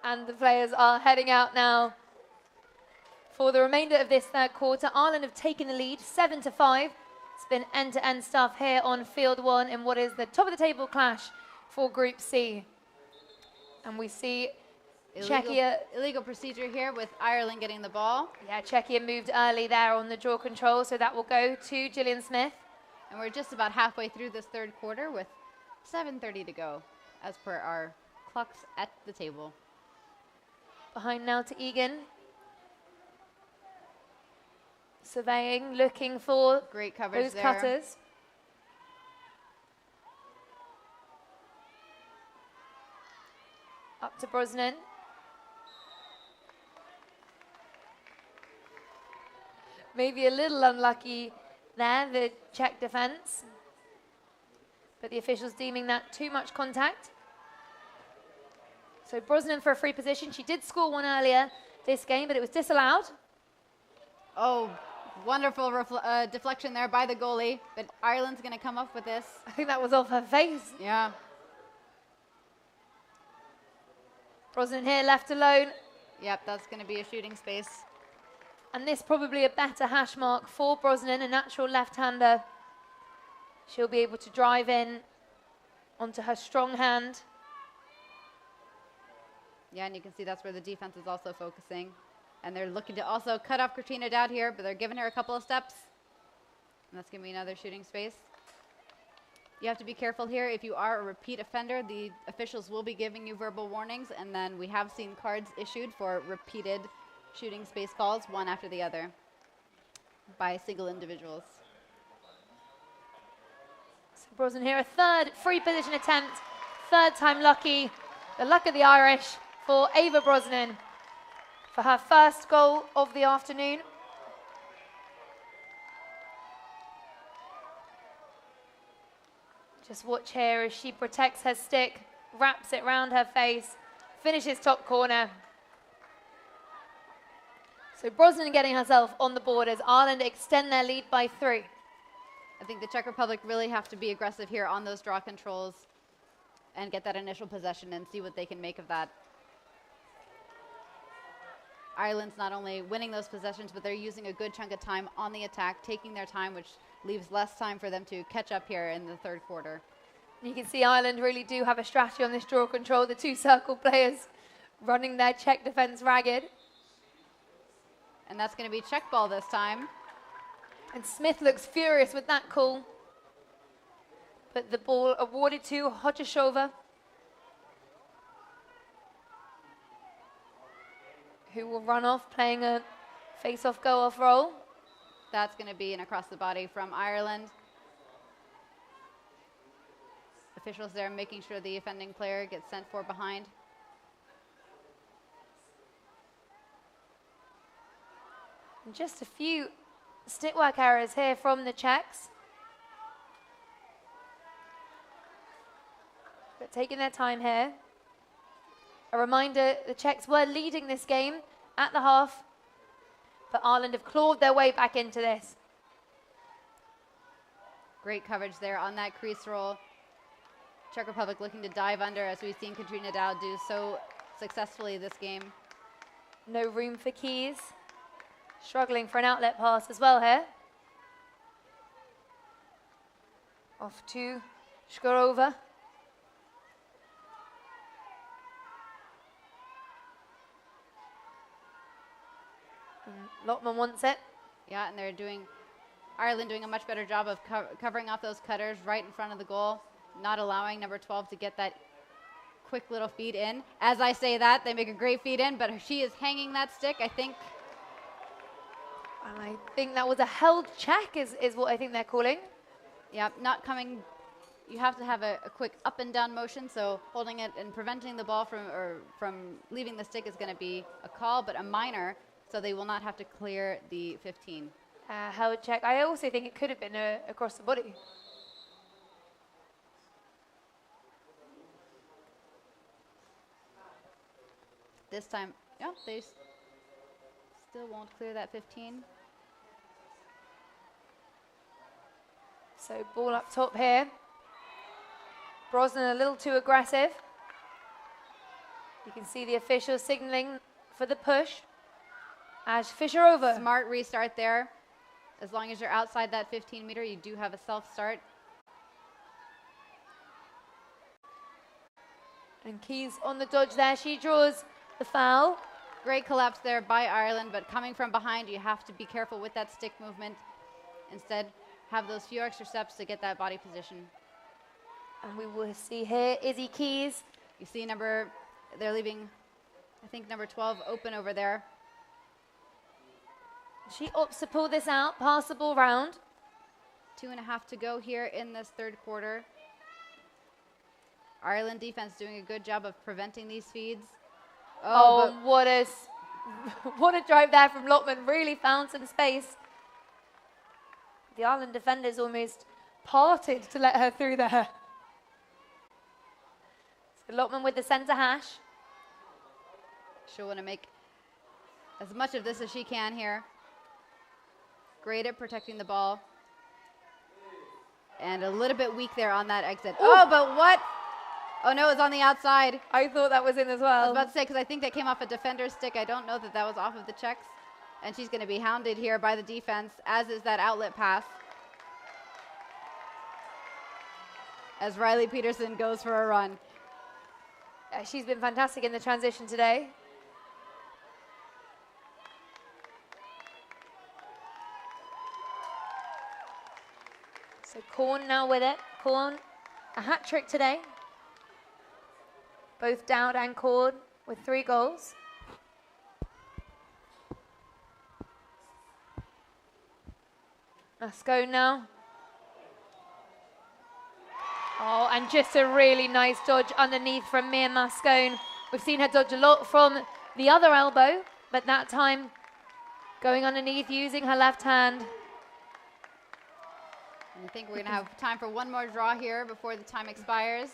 [SPEAKER 1] And the players are heading out now for the remainder of this third quarter. Ireland have taken the lead 7-5. It's been end-to-end stuff here on field one in what is the top of the table clash for Group C. And we see Czechia.
[SPEAKER 2] Illegal procedure here with Ireland getting the ball.
[SPEAKER 1] Yeah, Czechia moved early there on the draw control, so that will go to Gillian Smith.
[SPEAKER 2] And we're just about halfway through this third quarter with 7:30 to go as per our clocks at the table.
[SPEAKER 1] Behind now to Egan. Surveying, looking for
[SPEAKER 2] great coverage
[SPEAKER 1] those
[SPEAKER 2] there.
[SPEAKER 1] cutters. Up to Brosnan. Maybe a little unlucky there, the Czech defense. But the officials deeming that too much contact. So Brosnan for a free position. She did score one earlier this game, but it was disallowed.
[SPEAKER 2] Oh, wonderful deflection there by the goalie. But Ireland's going to come up with this.
[SPEAKER 1] I think that was off her face.
[SPEAKER 2] Yeah.
[SPEAKER 1] Brosnan here left alone.
[SPEAKER 2] Yep, that's going to be a shooting space.
[SPEAKER 1] And this probably a better hash mark for Brosnan, a natural left-hander. She'll be able to drive in onto her strong hand.
[SPEAKER 2] Yeah, and you can see that's where the defense is also focusing. And they're looking to also cut off Katrina Dowd here, but they're giving her a couple of steps. And that's going to be another shooting space. You have to be careful here. If you are a repeat offender, the officials will be giving you verbal warnings, and then we have seen cards issued for repeated shooting space calls, one after the other, by single individuals.
[SPEAKER 1] So Brosnan here, a third free position attempt, third time lucky. The luck of the Irish for Ava Brosnan for her first goal of the afternoon. Just watch here as she protects her stick, wraps it round her face, finishes top corner. So Brosnan getting herself on the board as Ireland extend their lead by 3.
[SPEAKER 2] I think the Czech Republic really have to be aggressive here on those draw controls and get that initial possession and see what they can make of that. Ireland's not only winning those possessions, but they're using a good chunk of time on the attack, taking their time, which leaves less time for them to catch up here in the third quarter.
[SPEAKER 1] You can see Ireland really do have a strategy on this draw control. The 2 circle players running their Czech defense ragged.
[SPEAKER 2] And that's going to be Czech ball this time.
[SPEAKER 1] And Smith looks furious with that call. But the ball awarded to Hocheshova, who will run off playing a face-off go-off role.
[SPEAKER 2] That's going to be an across the body from Ireland. Officials there making sure the offending player gets sent for behind.
[SPEAKER 1] And just a few stickwork errors here from the Czechs. But taking their time here. A reminder, the Czechs were leading this game at the half, but Ireland have clawed their way back into this.
[SPEAKER 2] Great coverage there on that crease roll. Czech Republic looking to dive under, as we've seen Katrina Dow do so successfully this game.
[SPEAKER 1] No room for Keys. Struggling for an outlet pass as well here. Off to Shkorova. Lotman wants it.
[SPEAKER 2] Yeah, and they're doing, Ireland doing a much better job of covering off those cutters right in front of the goal, not allowing number 12 to get that quick little feed in. As I say that, they make a great feed in, but she is hanging that stick, I think.
[SPEAKER 1] And I think that was a held check is what I think they're calling.
[SPEAKER 2] Yeah, not coming, you have to have a quick up and down motion, so holding it and preventing the ball from leaving the stick is going to be a call, but a minor, so they will not have to clear the 15.
[SPEAKER 1] Held check. I also think it could have been across the body.
[SPEAKER 2] This time, yeah, they still won't clear that 15.
[SPEAKER 1] So ball up top here. Brosnan a little too aggressive. You can see the officials signaling for the push. As Fischerova.
[SPEAKER 2] Smart restart there. As long as you're outside that 15 meter, you do have a self-start.
[SPEAKER 1] And Keys on the dodge there. She draws the foul.
[SPEAKER 2] Great collapse there by Ireland, but coming from behind, you have to be careful with that stick movement. Instead, have those few extra steps to get that body position.
[SPEAKER 1] And we will see here Izzy Keys.
[SPEAKER 2] You see they're leaving, I think, number 12 open over there.
[SPEAKER 1] She opts to pull this out, pass the ball round.
[SPEAKER 2] 2.5 to go here in this third quarter. Ireland defense doing a good job of preventing these feeds.
[SPEAKER 1] Oh, what a drive there from Lotman. Really found some space. The Ireland defenders almost parted to let her through there. So Lotman with the centre hash.
[SPEAKER 2] She'll want to make as much of this as she can here. Great at protecting the ball. And a little bit weak there on that exit. Ooh. Oh, but what? Oh, no, it's on the outside.
[SPEAKER 1] I thought that was in as well.
[SPEAKER 2] I was about to say, because I think that came off a defender's stick. I don't know that that was off of the Czechs. And she's going to be hounded here by the defense, as is that outlet pass. As Riley Peterson goes for a run.
[SPEAKER 1] She's been fantastic in the transition today. So Korn now with it. Korn a hat-trick today. Both Dowd and Cord with 3 goals. Mascone now. Oh, and just a really nice dodge underneath from Mia Mascone. We've seen her dodge a lot from the other elbow, but that time going underneath using her left hand.
[SPEAKER 2] And I think we're going to have time for one more draw here before the time expires.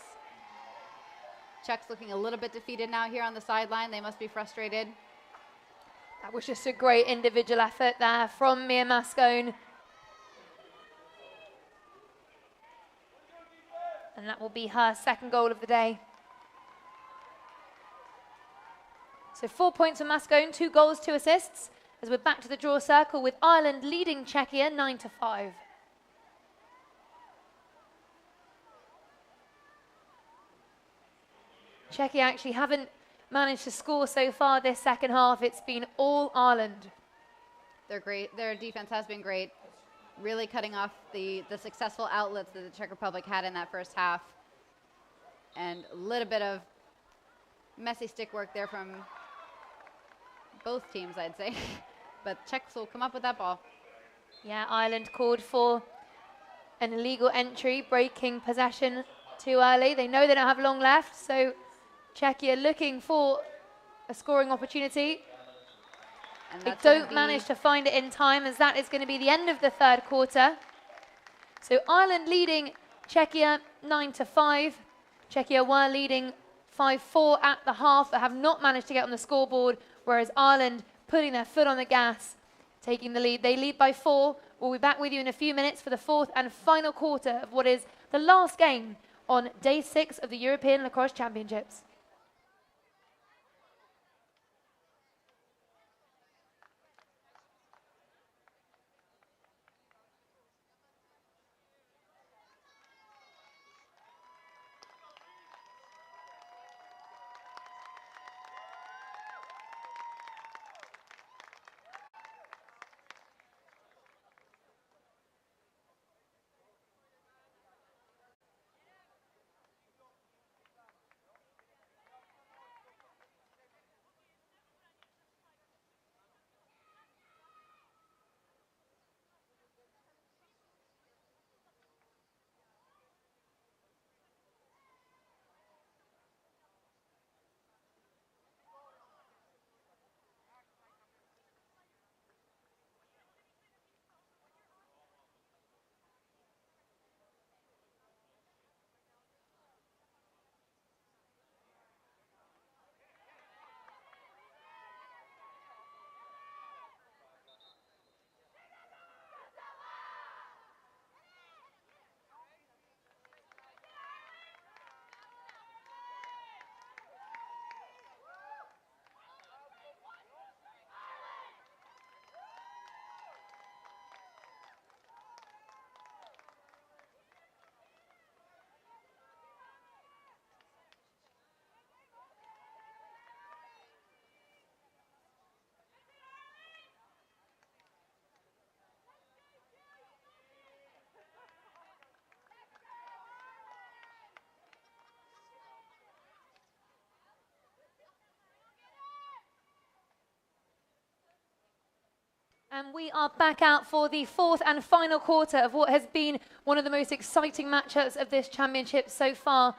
[SPEAKER 2] Czechs looking a little bit defeated now here on the sideline. They must be frustrated.
[SPEAKER 1] That was just a great individual effort there from Mia Mascone. And that will be her second goal of the day. So 4 points for Mascone, 2 goals, 2 assists, as we're back to the draw circle with Ireland leading Czechia 9-5. Czechia actually haven't managed to score so far this second half. It's been all Ireland.
[SPEAKER 2] They're great. Their defense has been great, really cutting off the successful outlets that the Czech Republic had in that first half. And a little bit of messy stick work there from both teams, I'd say. But Czechs will come up with that ball.
[SPEAKER 1] Yeah, Ireland called for an illegal entry, breaking possession too early. They know they don't have long left, so Czechia looking for a scoring opportunity.
[SPEAKER 2] And
[SPEAKER 1] they don't manage to find it in time, as that is going to be the end of the third quarter. So Ireland leading Czechia 9-5. Czechia were leading 5-4 at the half, but have not managed to get on the scoreboard, whereas Ireland putting their foot on the gas, taking the lead. They lead by 4. We'll be back with you in a few minutes for the fourth and final quarter of what is the last game on day 6 of the European Lacrosse Championships. And we are back out for the fourth and final quarter of what has been one of the most exciting matchups of this championship so far.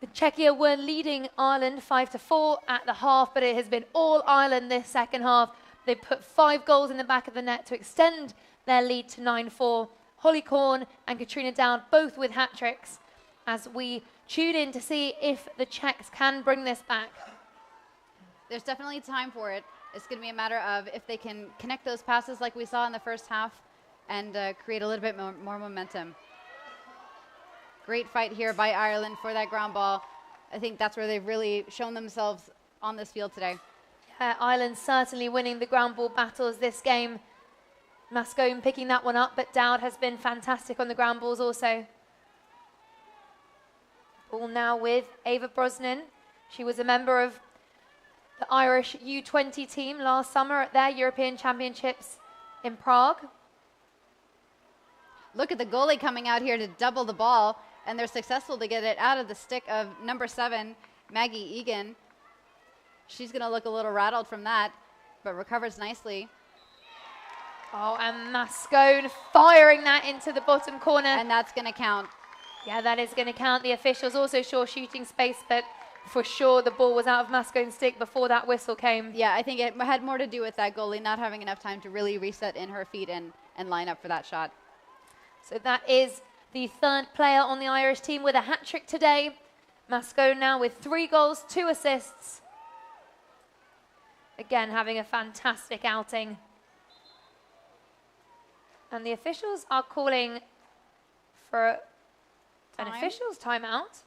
[SPEAKER 1] The Czechia were leading Ireland 5-4 at the half, but it has been all Ireland this second half. They put 5 goals in the back of the net to extend their lead to 9-4. Holly Korn and Katrina Dowd both with hat-tricks, as we tune in to see if the Czechs can bring this back.
[SPEAKER 2] There's definitely time for it. It's going to be a matter of if they can connect those passes like we saw in the first half and create a little bit more momentum. Great fight here by Ireland for that ground ball. I think that's where they've really shown themselves on this field today.
[SPEAKER 1] Ireland certainly winning the ground ball battles this game. Mascone picking that one up, but Dowd has been fantastic on the ground balls also. Ball now with Ava Brosnan. She was a member of the Irish U20 team last summer at their European Championships in Prague.
[SPEAKER 2] Look at the goalie coming out here to double the ball. and they're successful to get it out of the stick of number 7, Maggie Egan. She's going to look a little rattled from that, but recovers nicely.
[SPEAKER 1] Oh, and Mascone firing that into the bottom corner.
[SPEAKER 2] And that's going to count.
[SPEAKER 1] Yeah, that is going to count. The officials also saw shooting space, but for sure the ball was out of Mascone's stick before that whistle came.
[SPEAKER 2] Yeah, I think it had more to do with that goalie not having enough time to really reset in her feet and line up for that shot.
[SPEAKER 1] So that is the third player on the Irish team with a hat-trick today. Mascone now with 3 goals, 2 assists. Again, having a fantastic outing. And the officials are calling for an officials timeout.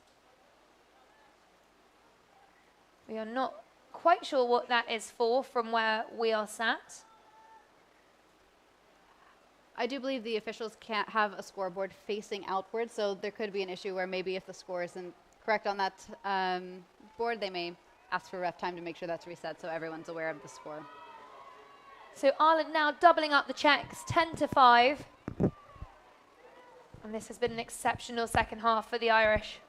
[SPEAKER 1] We are not quite sure what that is for from where we are sat.
[SPEAKER 2] I do believe the officials can't have a scoreboard facing outward, so there could be an issue where maybe if the score isn't correct on that board, they may ask for ref time to make sure that's reset so everyone's aware of the score.
[SPEAKER 1] So Ireland now doubling up the Czechs, 10-5. And this has been an exceptional second half for the Irish.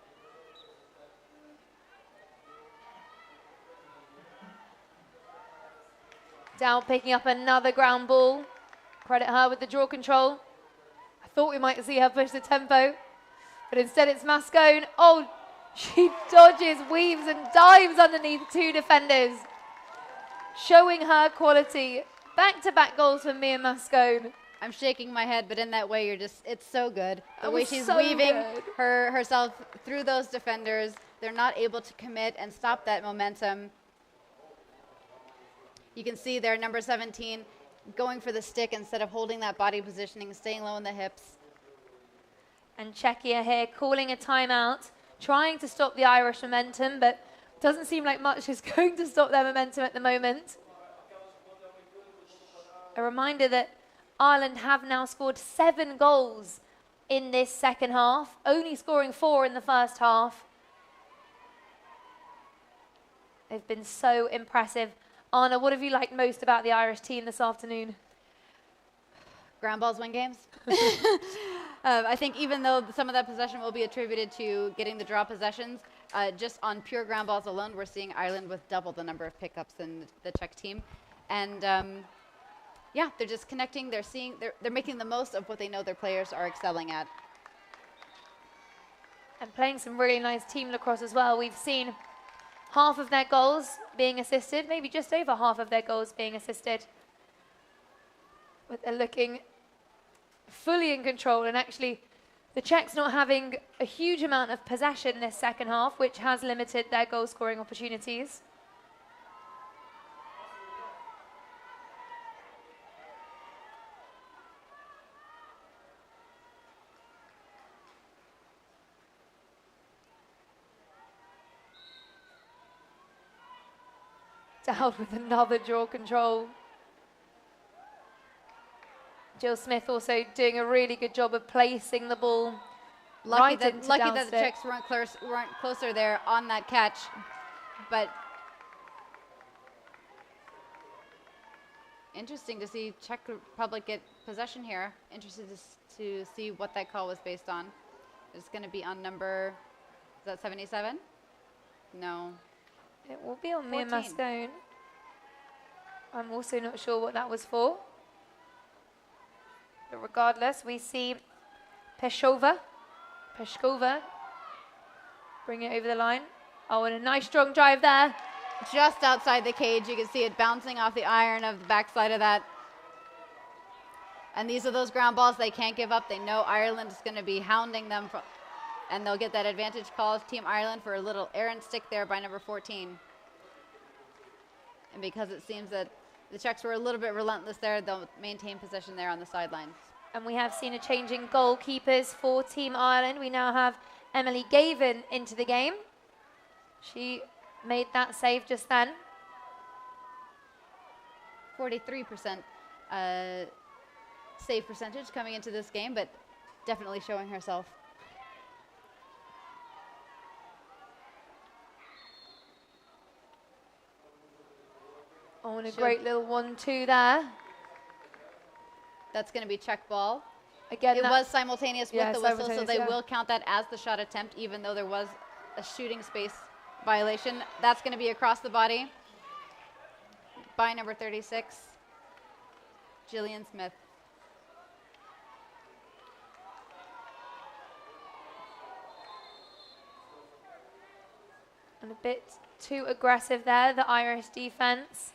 [SPEAKER 1] Dow picking up another ground ball. Credit her with the draw control. I thought we might see her push the tempo, but instead it's Mascone. Oh, she dodges, weaves and dives underneath 2 defenders. Showing her quality. Back-to-back goals for Mia Mascone.
[SPEAKER 2] I'm shaking my head, but in that way, it's so good. The way she's
[SPEAKER 1] so
[SPEAKER 2] weaving herself through those defenders. They're not able to commit and stop that momentum. You can see there, number 17, going for the stick instead of holding that body positioning, staying low in the hips.
[SPEAKER 1] And Czechia here calling a timeout, trying to stop the Irish momentum, but doesn't seem like much is going to stop their momentum at the moment. A reminder that Ireland have now scored 7 goals in this second half, only scoring 4 in the first half. They've been so impressive. Anna, what have you liked most about the Irish team this afternoon?
[SPEAKER 2] Ground balls win games. I think even though some of that possession will be attributed to getting the draw possessions, just on pure ground balls alone, we're seeing Ireland with double the number of pickups than the Czech team. And yeah, they're just connecting. They're making the most of what they know their players are excelling at.
[SPEAKER 1] And playing some really nice team lacrosse as well. We've seen half of their goals being assisted, maybe just over half of their goals being assisted. But they're looking fully in control, and actually the Czechs not having a huge amount of possession this second half, which has limited their goal scoring opportunities. Dowd with another draw control. Jill Smith also doing a really good job of placing the ball
[SPEAKER 2] Lucky
[SPEAKER 1] right into
[SPEAKER 2] that the Czechs weren't closer there on that catch, but interesting to see Czech Republic get possession here. Interested to see what that call was based on. It's going to be on number, is that 77? No.
[SPEAKER 1] It will be on Mia Mascone. I'm also not sure what that was for. But regardless, we see Peshkova bring it over the line. Oh, and a nice strong drive there.
[SPEAKER 2] Just outside the cage, you can see it bouncing off the iron of the backside of that. And these are those ground balls they can't give up. They know Ireland is going to be hounding them, and they'll get that advantage call of Team Ireland for a little errant stick there by number 14. And because it seems that the Czechs were a little bit relentless there, they'll maintain possession there on the sidelines.
[SPEAKER 1] And we have seen a change in goalkeepers for Team Ireland. We now have Emily Gavin into the game. She made that save just then.
[SPEAKER 2] 43% save percentage coming into this game, but definitely showing herself.
[SPEAKER 1] Oh, and a great little 1-2 there.
[SPEAKER 2] That's going to be Czech ball.
[SPEAKER 1] Again,
[SPEAKER 2] it was simultaneous with the whistle, so they
[SPEAKER 1] yeah.
[SPEAKER 2] will count that as the shot attempt, even though there was a shooting space violation. That's going to be across the body by number 36, Jillian Smith.
[SPEAKER 1] And a bit too aggressive there, the Irish defense.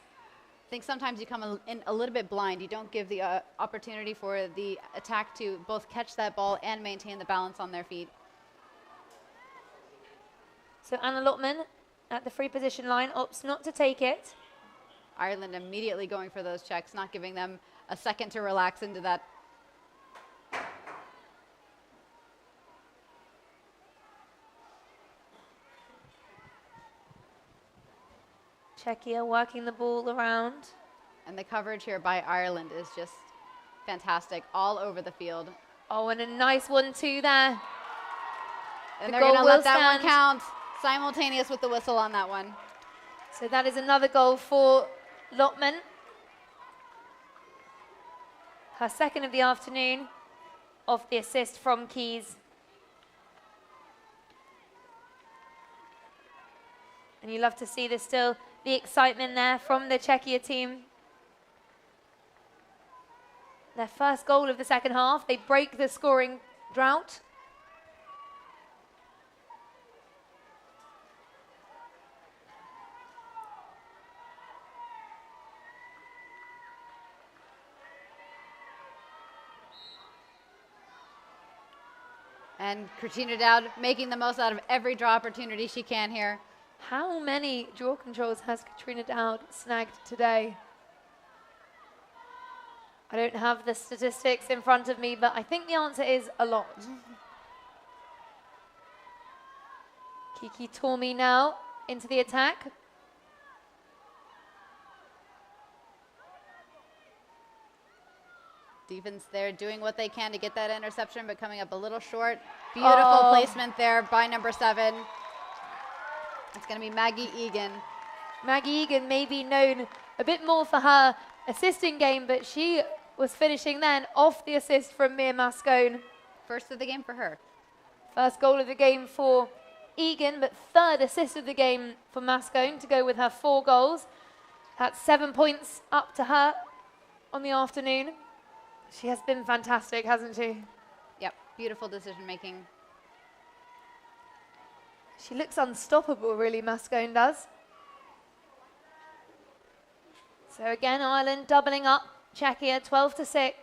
[SPEAKER 2] I think sometimes you come in a little bit blind. You don't give the opportunity for the attack to both catch that ball and maintain the balance on their feet.
[SPEAKER 1] So Anna Lotman at the free position line opts not to take it.
[SPEAKER 2] Ireland immediately going for those checks, not giving them a second to relax into that.
[SPEAKER 1] Czechia working the ball around.
[SPEAKER 2] And the coverage here by Ireland is just fantastic all over the field.
[SPEAKER 1] Oh, and a nice 1-2 there.
[SPEAKER 2] And they're going to let that one count. Simultaneous with the whistle on that one.
[SPEAKER 1] So that is another goal for Lotman. Her second of the afternoon, off the assist from Keys. And you love to see there's still the excitement there from the Czechia team. Their first goal of the second half, they break the scoring drought.
[SPEAKER 2] And Katrina Dowd making the most out of every draw opportunity she can here.
[SPEAKER 1] How many draw controls has Katrina Dowd snagged today? I don't have the statistics in front of me, but I think the answer is a lot. Kiki Tormi now into the attack.
[SPEAKER 2] Defense there doing what they can to get that interception, but coming up a little short. Beautiful placement there by number 7. It's going to be Maggie Egan.
[SPEAKER 1] Maggie Egan may be known a bit more for her assisting game, but she was finishing then off the assist from Mia Mascone.
[SPEAKER 2] First of the game for her.
[SPEAKER 1] First goal of the game for Egan, but third assist of the game for Mascone to go with her 4 goals. That's 7 points up to her on the afternoon. She has been fantastic, hasn't she?
[SPEAKER 2] Yep, beautiful decision making.
[SPEAKER 1] She looks unstoppable, really, Mascone does. So again, Ireland doubling up. Czechia 12-6.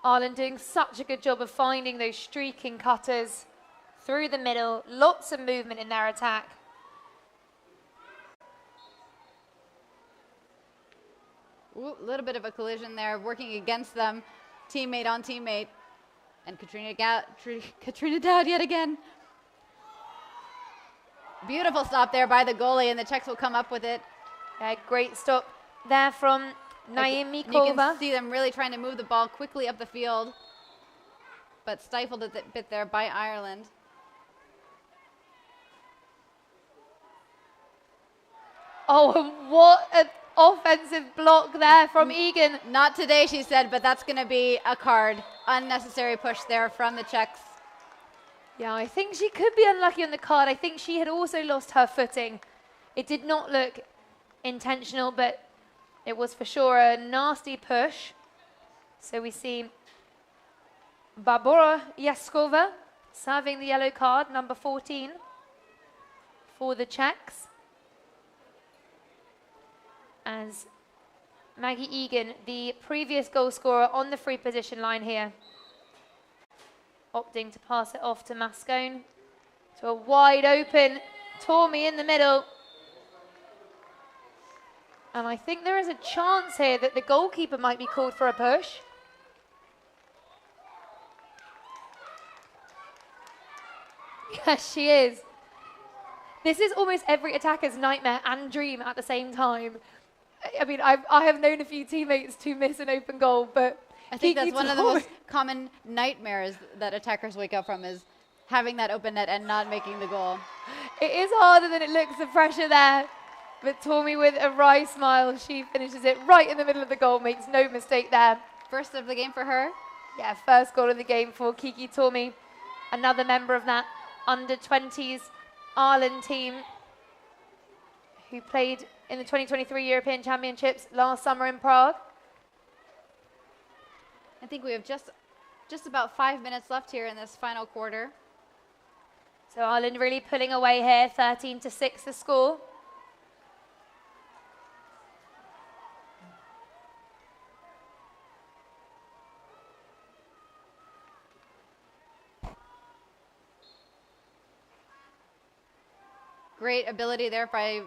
[SPEAKER 1] Ireland doing such a good job of finding those streaking cutters through the middle. Lots of movement in their attack.
[SPEAKER 2] Ooh, a little bit of a collision there, working against them. Teammate on teammate. And Katrina Dowd yet again. Beautiful stop there by the goalie, and the Czechs will come up with it.
[SPEAKER 1] Yeah, great stop there from Naomi Kova.
[SPEAKER 2] You can see them really trying to move the ball quickly up the field, but stifled a bit there by Ireland.
[SPEAKER 1] Oh, what an offensive block there from Egan.
[SPEAKER 2] Not today, she said, but that's going to be a card. Unnecessary push there from the Czechs.
[SPEAKER 1] Yeah, I think she could be unlucky on the card. I think she had also lost her footing. It did not look intentional, but it was for sure a nasty push. So we see Barbora Jaskova serving the yellow card, number 14, for the Czechs. As Maggie Egan, the previous goal scorer on the free position line here, opting to pass it off to Mascone. To a wide open Tormi in the middle. And I think there is a chance here that the goalkeeper might be called for a push. Yes, she is. This is almost every attacker's nightmare and dream at the same time. I mean, I have known a few teammates to miss an open goal, but
[SPEAKER 2] I think that's one of the most common nightmares that attackers wake up from, is having that open net and not making the goal.
[SPEAKER 1] It is harder than it looks, the pressure there. But Tormi with a wry smile, she finishes it right in the middle of the goal, makes no mistake there.
[SPEAKER 2] First of the game for her.
[SPEAKER 1] Yeah, first goal of the game for Kiki Tormi, another member of that under-20s Ireland team who played in the 2023 European Championships last summer in Prague.
[SPEAKER 2] I think we have just about 5 minutes left here in this final quarter.
[SPEAKER 1] So Ireland really pulling away here, 13-6 the score.
[SPEAKER 2] Great ability there by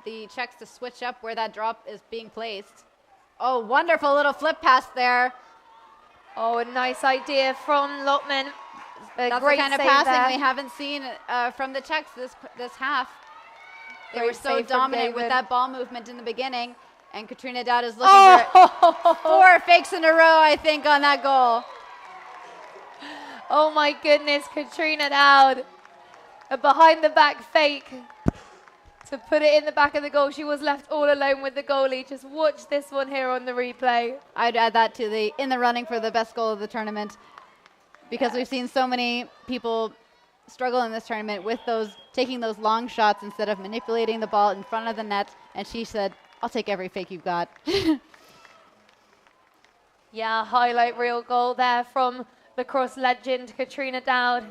[SPEAKER 2] the Czechs to switch up where that drop is being placed. Oh, wonderful little flip pass there.
[SPEAKER 1] Oh, a nice idea from Lotman.
[SPEAKER 2] That's the kind of passing we haven't seen from the Czechs this half. They were so dominant with that ball movement in the beginning. And Katrina Dowd is looking for 4 fakes in a row, I think, on that goal.
[SPEAKER 1] Oh my goodness, Katrina Dowd. A behind the back fake to put it in the back of the goal. She was left all alone with the goalie. Just watch this one here on the replay.
[SPEAKER 2] I'd add that to the in the running for the best goal of the tournament, because we've seen so many people struggle in this tournament with taking those long shots instead of manipulating the ball in front of the net. And she said, I'll take every fake you've got.
[SPEAKER 1] Yeah, highlight reel goal there from lacrosse legend Katrina Dowd,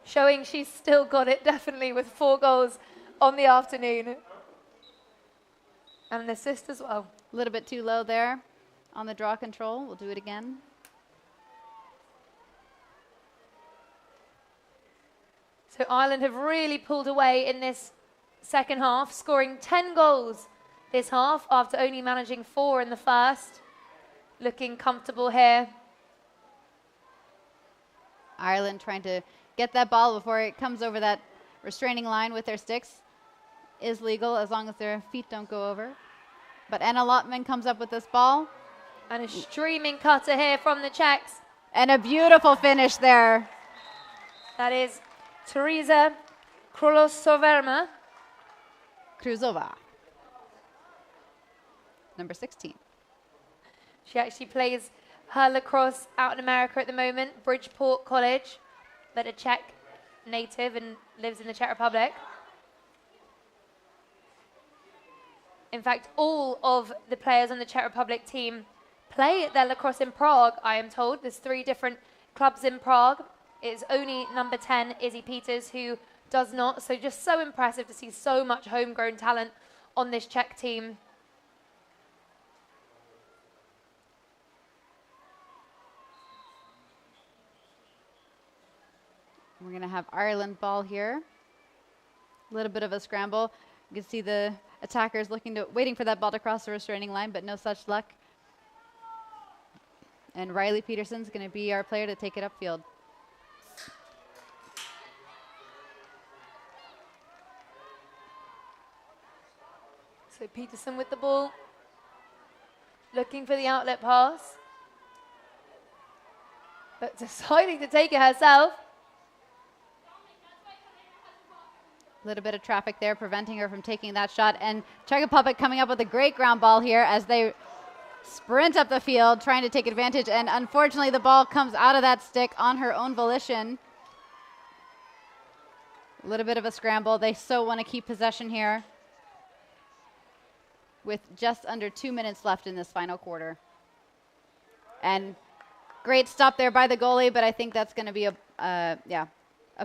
[SPEAKER 1] showing she's still got it, definitely, with 4 goals on the afternoon. And an assist as well.
[SPEAKER 2] A little bit too low there on the draw control. We'll do it again.
[SPEAKER 1] So Ireland have really pulled away in this second half, scoring 10 goals this half after only managing 4 in the first. Looking comfortable here.
[SPEAKER 2] Ireland trying to get that ball before it comes over that restraining line with their sticks is legal as long as their feet don't go over. But Anna Lotman comes up with this ball.
[SPEAKER 1] And a streaming cutter here from the Czechs.
[SPEAKER 2] And a beautiful finish there.
[SPEAKER 1] That is Teresa Krolosoverma.
[SPEAKER 2] Kruzova, number 16.
[SPEAKER 1] She actually plays her lacrosse out in America at the moment, Bridgeport College, but a Czech native and lives in the Czech Republic. In fact, all of the players on the Czech Republic team play their lacrosse in Prague, I am told. There's 3 different clubs in Prague. It's only number 10, Izzy Peters, who does not. So just so impressive to see so much homegrown talent on this Czech team.
[SPEAKER 2] We're going to have Ireland ball here. A little bit of a scramble. You can see the attackers waiting for that ball to cross the restraining line, but no such luck. And Riley Peterson's going to be our player to take it upfield.
[SPEAKER 1] So Peterson with the ball, looking for the outlet pass, but deciding to take it herself.
[SPEAKER 2] A little bit of traffic there preventing her from taking that shot. And Czech Republic coming up with a great ground ball here as they sprint up the field trying to take advantage. And unfortunately, the ball comes out of that stick on her own volition. A little bit of a scramble. They so want to keep possession here with just under 2 minutes left in this final quarter. And great stop there by the goalie, but I think that's going to be a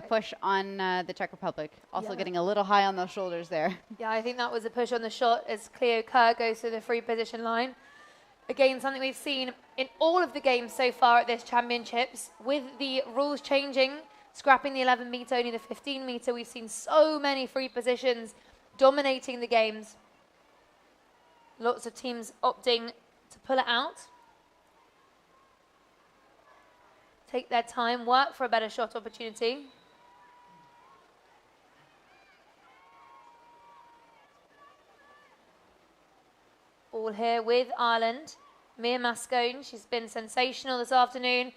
[SPEAKER 2] push on the Czech Republic. Also getting a little high on those shoulders there.
[SPEAKER 1] Yeah, I think that was a push on the shot as Cleo Kerr goes to the free position line. Again, something we've seen in all of the games so far at this championships. With the rules changing, scrapping the 11 meter, only the 15 meter, we've seen so many free positions dominating the games. Lots of teams opting to pull it out. Take their time, work for a better shot opportunity. All here with Ireland. Mia Mascone, she's been sensational this afternoon.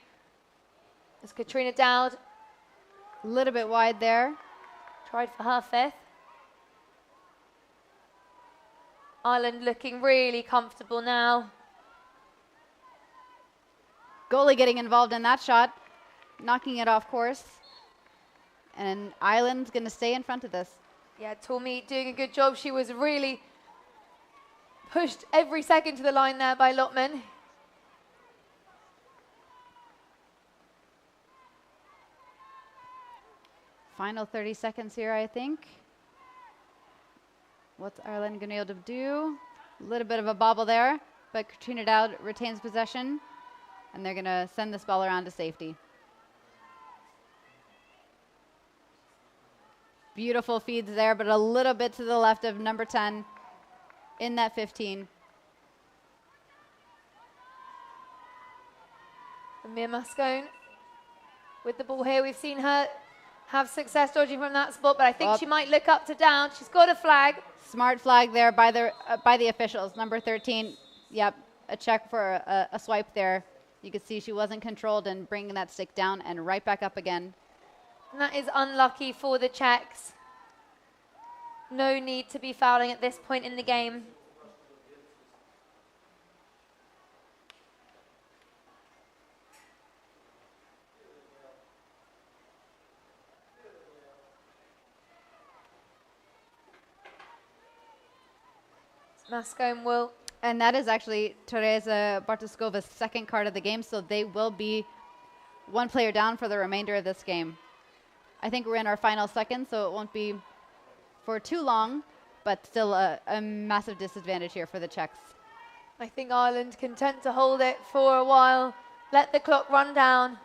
[SPEAKER 1] There's Katrina Dowd.
[SPEAKER 2] A little bit wide there.
[SPEAKER 1] Tried for her 5th. Ireland looking really comfortable now.
[SPEAKER 2] Goalie getting involved in that shot, knocking it off course. And Ireland's going to stay in front of this.
[SPEAKER 1] Yeah, Tormi doing a good job. She was really pushed every second to the line there by Lotman.
[SPEAKER 2] Final 30 seconds here, I think. What's Ireland going to be able to do? A little bit of a bobble there, but Katrina Dowd retains possession, and they're going to send this ball around to safety. Beautiful feeds there, but a little bit to the left of number 10 in that 15.
[SPEAKER 1] Mia Mascone with the ball here. We've seen her have success dodging from that spot, but I think she might look up to down. She's got a flag.
[SPEAKER 2] Smart flag there by the officials. Number 13, yep, a check for a swipe there. You could see she wasn't controlled and bringing that stick down and right back up again.
[SPEAKER 1] And that is unlucky for the Czechs. No need to be fouling at this point in the game. Mascone will.
[SPEAKER 2] And that is actually Teresa Bartoskova's second card of the game, so they will be one player down for the remainder of this game. I think we're in our final seconds, so it won't be for too long, but still a massive disadvantage here for the Czechs.
[SPEAKER 1] I think Ireland content to hold it for a while, let the clock run down.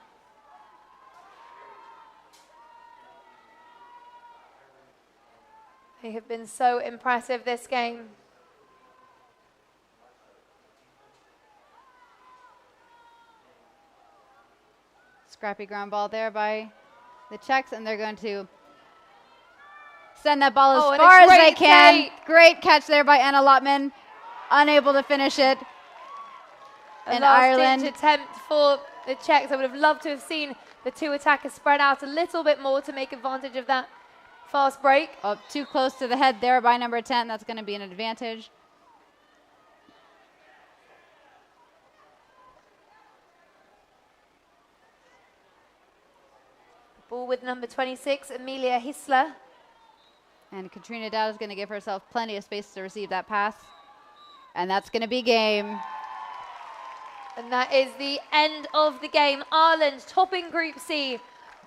[SPEAKER 1] They have been so impressive this game.
[SPEAKER 2] Scrappy ground ball there by the Czechs, and they're going to send that ball as far as they can. Great catch there by Anna Lotman, unable to finish it. And Ireland
[SPEAKER 1] attempt for the Czechs. I would have loved to have seen the two attackers spread out a little bit more to make advantage of that fast break.
[SPEAKER 2] Up too close to the head there by number 10. That's going to be an advantage.
[SPEAKER 1] Ball with number 26, Amelia Hissler.
[SPEAKER 2] And Katrina Dowd is going to give herself plenty of space to receive that pass. And that's going to be game.
[SPEAKER 1] And that is the end of the game. Ireland topping Group C,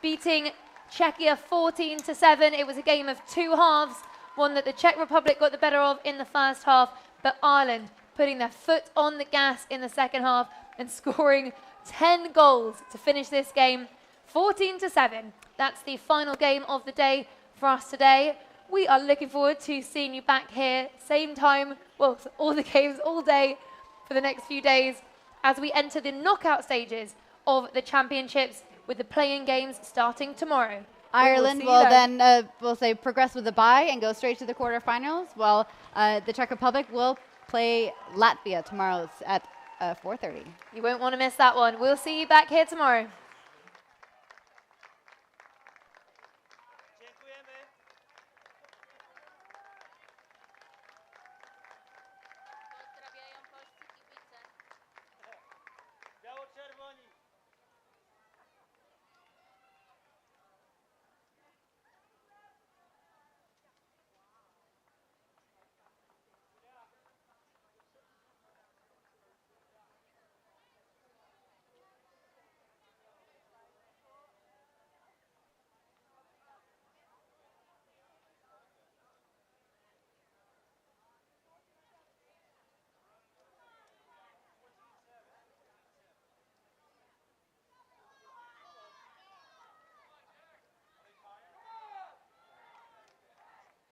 [SPEAKER 1] beating Czechia 14-7. It was a game of two halves, one that the Czech Republic got the better of in the first half, but Ireland putting their foot on the gas in the second half and scoring 10 goals to finish this game 14-7. That's the final game of the day for us today. We are looking forward to seeing you back here, same time, well, all the games all day for the next few days as we enter the knockout stages of the championships with the playing games starting tomorrow.
[SPEAKER 2] Ireland will then, we'll say, progress with a bye and go straight to the quarterfinals, while the Czech Republic will play Latvia tomorrow at 4:30.
[SPEAKER 1] You won't want to miss that one. We'll see you back here tomorrow.